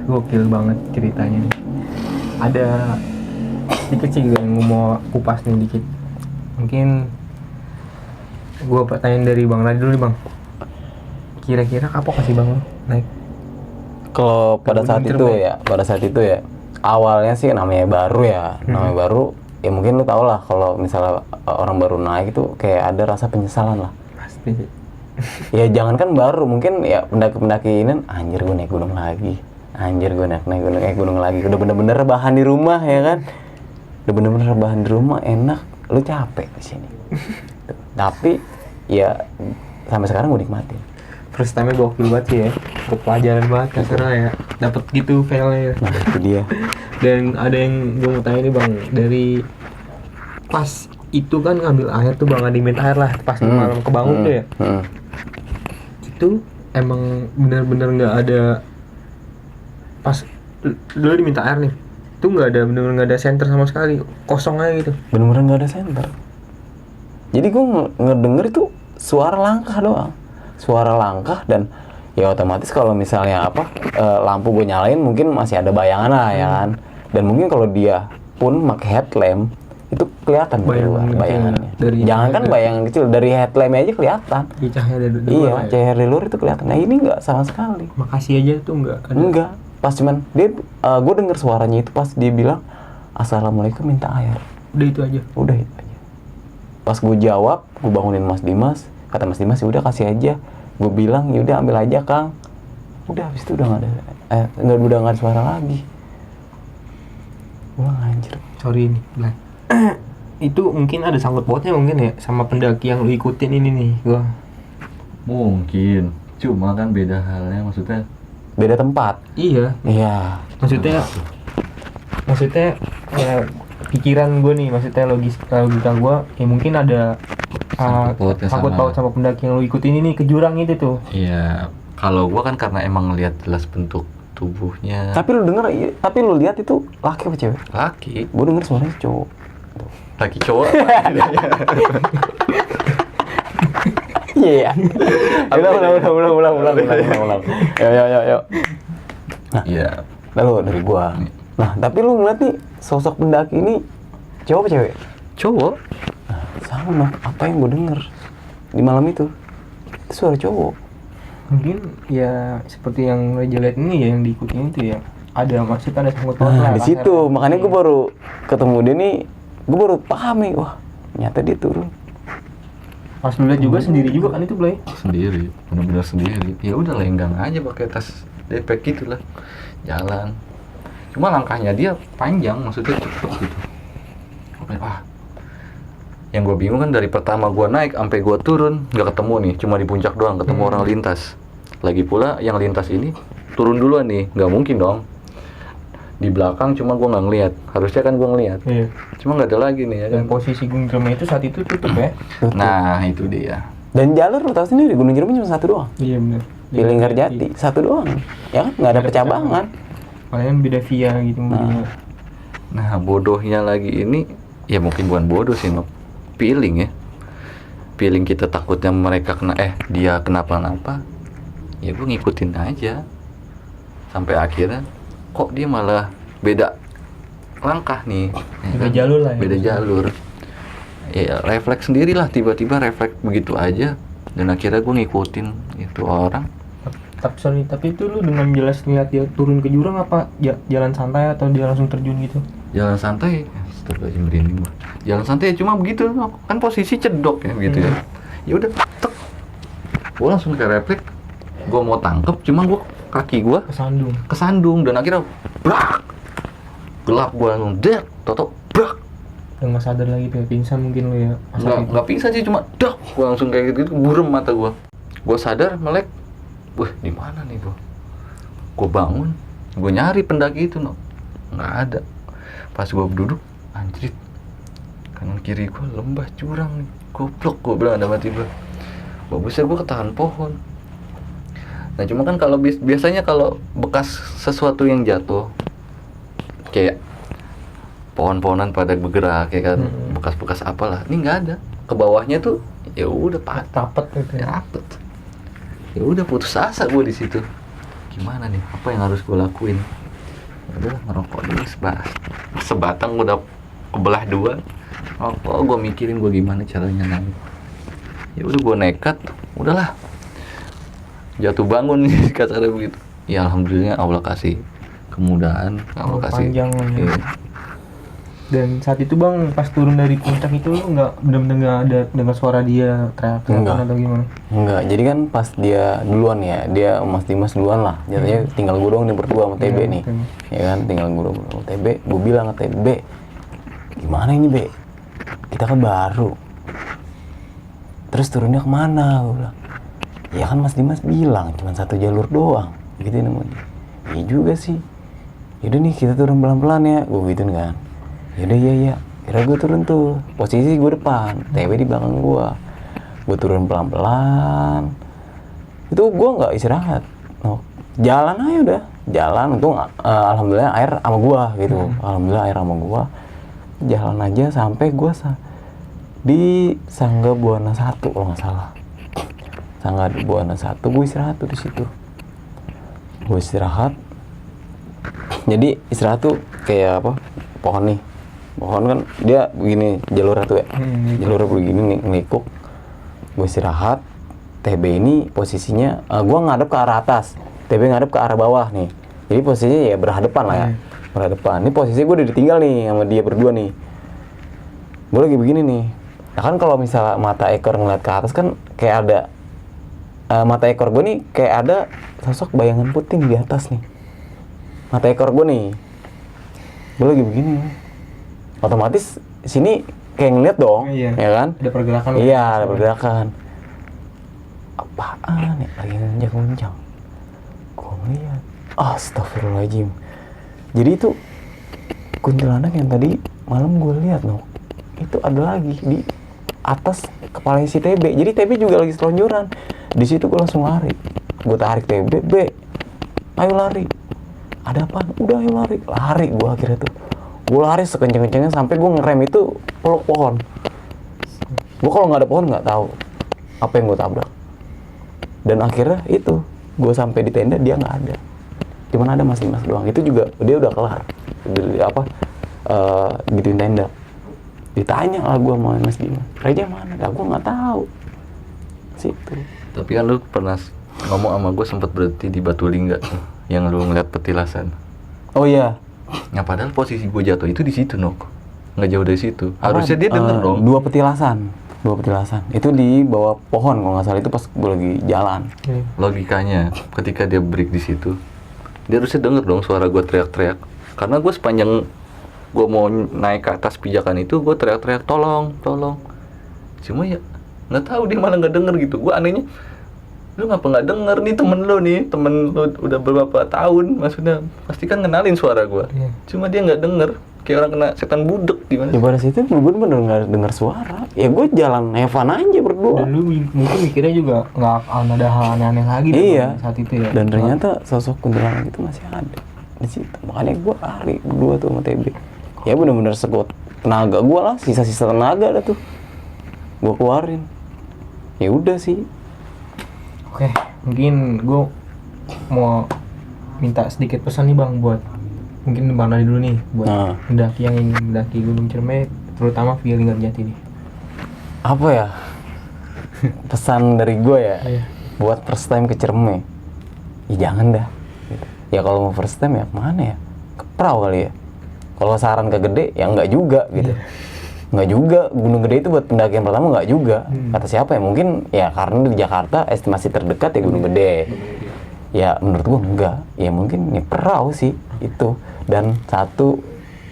Gokil banget ceritanya nih. Ada sedikit sih yang mau kupas nih dikit. Mungkin gue pertanyaan dari Bang Radit dulu nih, Bang. Kira-kira kapok sih Bang naik? Kalau pada saat itu ya, awalnya sih namanya baru ya, ya mungkin lu tau lah kalau misalnya orang baru naik itu kayak ada rasa penyesalan lah. Pasti. Ya jangankan baru, mungkin ya pendaki-pendaki ini, anjir gue naik gunung lagi, naik gunung lagi, udah bener-bener rebahan di rumah ya kan, enak, lu capek di sini. Tapi ya sampai sekarang gue nikmatin. First time-nya gokil banget sih ya, buat pelajaran banget kasarnya ya, dapet gitu file-nya. Nah itu dia. Dan ada yang gue mau tanya nih Bang, dari pas itu kan ngambil air tuh Bang, ada minta air lah pas malam kebangun tuh ya. Itu emang bener-bener nggak ada, pas dulu diminta air nih, itu nggak ada, bener-bener nggak ada senter sama sekali, kosong aja gitu. Bener-bener nggak ada senter. Jadi gue ngedenger itu suara langkah dan ya otomatis kalau misalnya lampu gue nyalain mungkin masih ada bayangan lah ya kan. Dan mungkin kalau dia pun pakai headlamp itu kelihatan bayangannya. Jangankan bayangan kecil, dari headlampnya aja kelihatan. Cahaya dari luar. Iya, cahaya dari luar itu kelihatan. Nah ini nggak sama sekali. Makasih aja tuh nggak ada. Enggak. Pas cuman dia, gue denger suaranya itu pas dia bilang assalamualaikum minta air. Udah itu aja. Pas gue jawab, gue bangunin Mas Dimas. Kata Mas Dimas, ya udah kasih aja. Gue bilang, ya udah ambil aja Kang. Udah habis itu udah nggak ada suara lagi. Gue anjir. Sorry nih, Blay. Itu mungkin ada sangkut pautnya mungkin ya sama pendaki yang lu ikutin ini nih, gua. Mungkin, cuma kan beda halnya, maksudnya Beda tempat. Iya. Maksudnya ya pikiran gue nih, maksudnya logika gue ya mungkin ada sangkut paut sama pendaki yang lu ikutin ini ke jurang itu tuh. Iya, kalau gua kan karena emang ngelihat jelas bentuk tubuhnya. Tapi lu lihat itu laki apa cewek? Laki. Gue denger suaranya cowok. Laki cowok. Iya. Ulang. Yuk. Iya. Lalu dari gua. Nah, tapi lu ngeliat nih sosok pendaki ini cowok apa cewek? Cowok. Nah, sama Nok, apa yang gua denger di malam itu suara cowok. Mungkin ya seperti yang Reja lihat ini ya, yang diikutin itu ya. Ada maksudnya, ada sangkut paut Nah, lah. di situ kasarnya. makanya gua baru ketemu dia nih, gua baru paham nih, wah, ternyata dia turun. Pas lu lihat juga sendiri juga kan itu Blay. Sendiri, benar-benar sendiri. Ya udah lenggang aja pakai tas depek gitu lah, jalan. Cuma langkahnya dia panjang, maksudnya cepet gitu. Ah, yang gue bingung kan dari pertama gue naik sampai gue turun nggak ketemu nih, cuma di puncak doang ketemu orang lintas. Lagi pula yang lintas ini turun duluan nih, nggak mungkin dong. Di belakang cuma gue nggak ngeliat, harusnya kan gue ngeliat. Iya. Cuma nggak ada lagi nih ya kan. Dan posisi Gunung Jerman itu saat itu tutup ya. Nah itu dia. Dan jalur lu tahu sendiri Gunung Jerman cuma satu doang. Iya benar. Pilingharjati satu doang. Ya kan nggak ada percabangan. Kalian beda via gitu mungkin. Nah bodohnya lagi ini, ya mungkin bukan bodoh sih, Nok. Feeling ya. Feeling kita takutnya mereka dia kenapa-napa. Ya gue ngikutin aja. Sampai akhirnya kok dia malah beda langkah nih. Beda jalur lah ya. Beda jalur. Ya refleks sendirilah, tiba-tiba refleks begitu aja. Dan akhirnya gue ngikutin itu orang. Tapi itu lu dengan jelas lihat dia turun ke jurang apa jalan santai atau dia langsung terjun gitu? Jalan santai, astagfirullahaladzim merinding gua. Jalan santai cuma begitu, kan posisi cedok ya gitu ya. Ya udah, tek. Gua langsung kayak refleks. Gua mau tangkep, cuma kaki gua Kesandung. kesandung dan akhirnya brak. Gelap gua langsung der, toto brak. Udah nggak sadar lagi tuh, pingsan mungkin lu ya. Nggak pingsan sih, cuma dak. Gua langsung kayak gitu, burem mata gua. Gua sadar melek. Wah, di mana nih gua? Gua bangun, gua nyari pendaki itu, nggak ada. Pas gua duduk, anjrit, kanan kiri gua lembah jurang nih, goblok gua bilang dalam hati gua. Bagusnya gua ketahan pohon. Nah cuma kan kalau biasanya kalau bekas sesuatu yang jatuh, kayak pohon-pohonan pada bergerak, ya kan, bekas-bekas apalah, ini nggak ada. Ke bawahnya tuh, ya udah Rapet gitu ya. rapet. Ya udah putus asa gue di situ. Gimana nih? Apa yang harus gue lakuin? Udah ngerokok dulu sebatang udah kebelah dua. Rokok gue mikirin gue gimana caranya naik. Ya udah gue nekat. Udahlah. Jatuh bangun kasarnya begitu. Ya alhamdulillah Allah kasih kemudahan, Allah kasih. Panjang lah ya. Iya. Dan saat itu Bang, pas turun dari puncak itu lu nggak benar-benar nggak ada dengar suara dia teriak-teriakan Enggak. atau gimana? Enggak, jadi kan pas dia duluan ya, dia Mas Dimas duluan lah. Jatuhnya tinggal gue doang nih berdua sama TB nih. oke. Ya kan, tinggal gue doang sama TB. Gue bilang ke TB, gimana ini Be? Kita kan baru. Terus turunnya kemana? Gue bilang, ya kan Mas Dimas bilang cuma satu jalur doang. Gitu namanya. Iya juga sih. Yaudah nih kita turun pelan-pelan ya. Gue gituin kan. Yaudah iya. Kira gue turun tuh. Posisi gue depan, TB di belakang gue. Gue turun pelan-pelan. Itu gue nggak istirahat. No. Jalan aja udah. Jalan, untung alhamdulillah air sama gue gitu. Alhamdulillah air sama gue. Jalan aja sampai gue di Sangga Buana 1 kalau nggak salah. Sangga Buana 1 gue istirahat tuh di situ. Gue istirahat. Jadi istirahat tuh kayak apa? Pohon nih. Pohon kan dia begini jalurnya tuh ya. Jalurnya begini nih ngelikuk. Gue istirahat. TB ini posisinya gue ngadep ke arah atas. TB ngadep ke arah bawah nih. Jadi posisinya ya berhadapan lah ya. Berhadapan. Ini posisi gue udah ditinggal nih sama dia berdua nih. Gue lagi begini nih. Nah kan kalau misalnya mata ekor ngeliat ke atas kan kayak ada mata ekor gue nih kayak ada sosok bayangan putih di atas nih. Mata ekor gue nih. Gue lagi begini. Otomatis sini kayak ngeliat dong, Iya. ya kan? Ada pergerakan. Iya, ada pergerakan. Apaan ya? Lagi ngunjang-ngunjang. Gue ngeliat. Astagfirullahaladzim. Jadi itu kuntilanak yang tadi malam gue lihat, itu ada lagi di atas kepala si TB. Jadi TB juga lagi selonjoran. Di situ gue langsung lari. Gue tarik TB, ayo lari. Ada apaan? Udah ayo lari. Lari gue akhirnya tuh. Gue lari sekenceng-kencengnya sampai gue ngerem itu peluk pohon. Gue kalau nggak ada pohon nggak tahu apa yang gue tabrak. Dan akhirnya itu gue sampai di tenda dia nggak ada. cuman ada Mas Dimas doang. Itu juga dia udah kelar gituin tenda. Ditanya lah gue sama Mas Dimas, Reja mana? Lah gue nggak tahu. Situ. Tapi kan lu pernah ngomong sama gue sempat berhenti di Batu Lingga yang lu ngeliat petilasan. Oh iya. Nah padahal posisi gue jatuh itu di situ Nok, nggak jauh dari situ. Harusnya dia denger dong. Dua petilasan itu di bawah pohon kalau nggak salah, itu pas gue lagi jalan. Logikanya ketika dia break di situ, dia harusnya denger dong suara gue teriak-teriak. Karena gue sepanjang gue mau naik ke atas pijakan itu, gue teriak-teriak tolong. Cuma ya nggak tahu dia malah nggak denger gitu. Gue anehnya, lu ngapa nggak denger nih temen lu udah beberapa tahun, maksudnya pasti kan kenalin suara gue. Cuma dia nggak denger, kayak orang kena setan budek gimana. Ya pada situ gue bener nggak denger suara. Ya gue jalan Evan aja berdua. Dan lu mungkin mikirnya juga nggak akan ada hal aneh-aneh lagi Iya. saat itu ya. Dan ternyata sosok kuntilanak itu masih ada di situ. Makanya gue lari berdua tuh sama TB. Ya bener-bener sekuat tenaga gue lah, sisa-sisa tenaga dah tuh gue keluarin. Ya udah sih. Oke, mungkin gue mau minta sedikit pesan nih Bang buat mungkin Bang Nadi dulu nih buat pendaki yang ingin mendaki Gunung Ciremai, terutama via Linggarjati nih. Apa ya? Pesan dari gue ya, Iya. buat first time ke Ciremai, ya jangan dah. Gitu. Ya kalau mau first time ya kemana ya? Ke Prau kali ya. Kalau saran ke Gede ya enggak juga gitu. Enggak juga, Gunung Gede itu buat pendakian pertama enggak juga. Kata siapa ya? Mungkin ya karena di Jakarta estimasi terdekat ya Gunung Gede. Ya menurut gua enggak. Ya mungkin ya Prau sih itu. Dan satu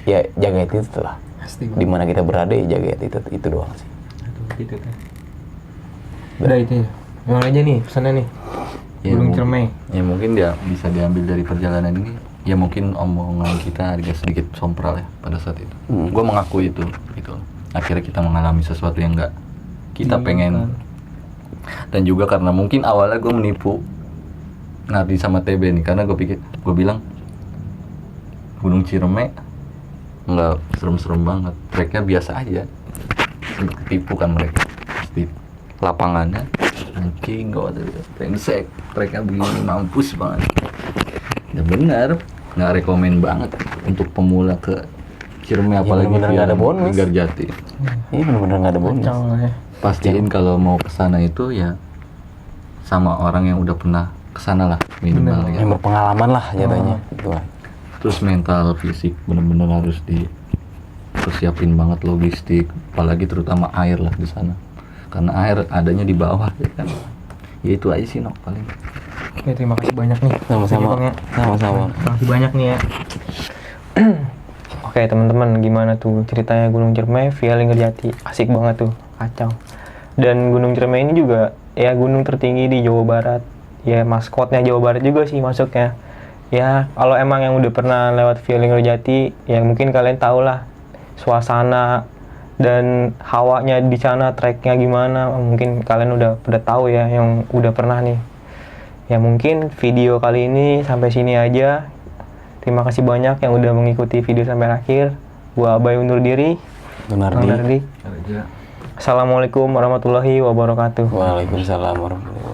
ya jaga itu lah. Pasti. Di mana kita berada ya jaga itu doang sih. Gitu kan. Udah itu ya. Yang aja nih pesannya nih. Gunung Ciremai. Ya mungkin dia bisa diambil dari perjalanan ini. Ya mungkin omongan kita agak sedikit sompral ya pada saat itu. Gue mengakui itu gitu. Akhirnya kita mengalami sesuatu yang nggak kita pengen. Dan juga karena mungkin awalnya gue menipu Nardi sama TB nih, karena gue bilang Gunung Ciremai nggak serem-serem banget, treknya biasa aja. Sempet ketipu kan mereka. Di lapangannya mungkin gak ada brengsek, treknya begini mampus banget. Ya benar, nggak rekomen banget untuk pemula ke Ciremai, apalagi bener-bener nggak ada bonus. Linggarjati. Iya benar-benar nggak ada bonus. Kacau lah ya. Pastiin kalau mau kesana itu ya sama orang yang udah pernah kesana lah minimal ya. Yang berpengalaman lah jatuhnya. Gitu lah. Terus mental, fisik bener-bener harus dipersiapin banget, logistik, apalagi terutama air lah di sana. Karena air adanya di bawah ya kan. Ya itu aja sih Nok paling. Oke, terima kasih banyak nih. Sama-sama. Bang, ya. Sama-sama. Terima kasih banyak nih ya. Oke teman-teman, gimana tuh ceritanya Gunung Ciremai via Linggarjati? Asik banget tuh, kacau. Dan Gunung Ciremai ini juga ya gunung tertinggi di Jawa Barat. Ya maskotnya Jawa Barat juga sih masuknya. Ya kalau emang yang udah pernah lewat via Linggarjati, ya mungkin kalian tahu lah suasana dan hawanya di sana, treknya gimana. Mungkin kalian udah tahu ya yang udah pernah nih. Ya mungkin video kali ini sampai sini aja. Terima kasih banyak yang udah mengikuti video sampai akhir. Gua Abai undur diri. Gunardi. Assalamualaikum warahmatullahi wabarakatuh. Waalaikumsalam warahmatullahi wabarakatuh.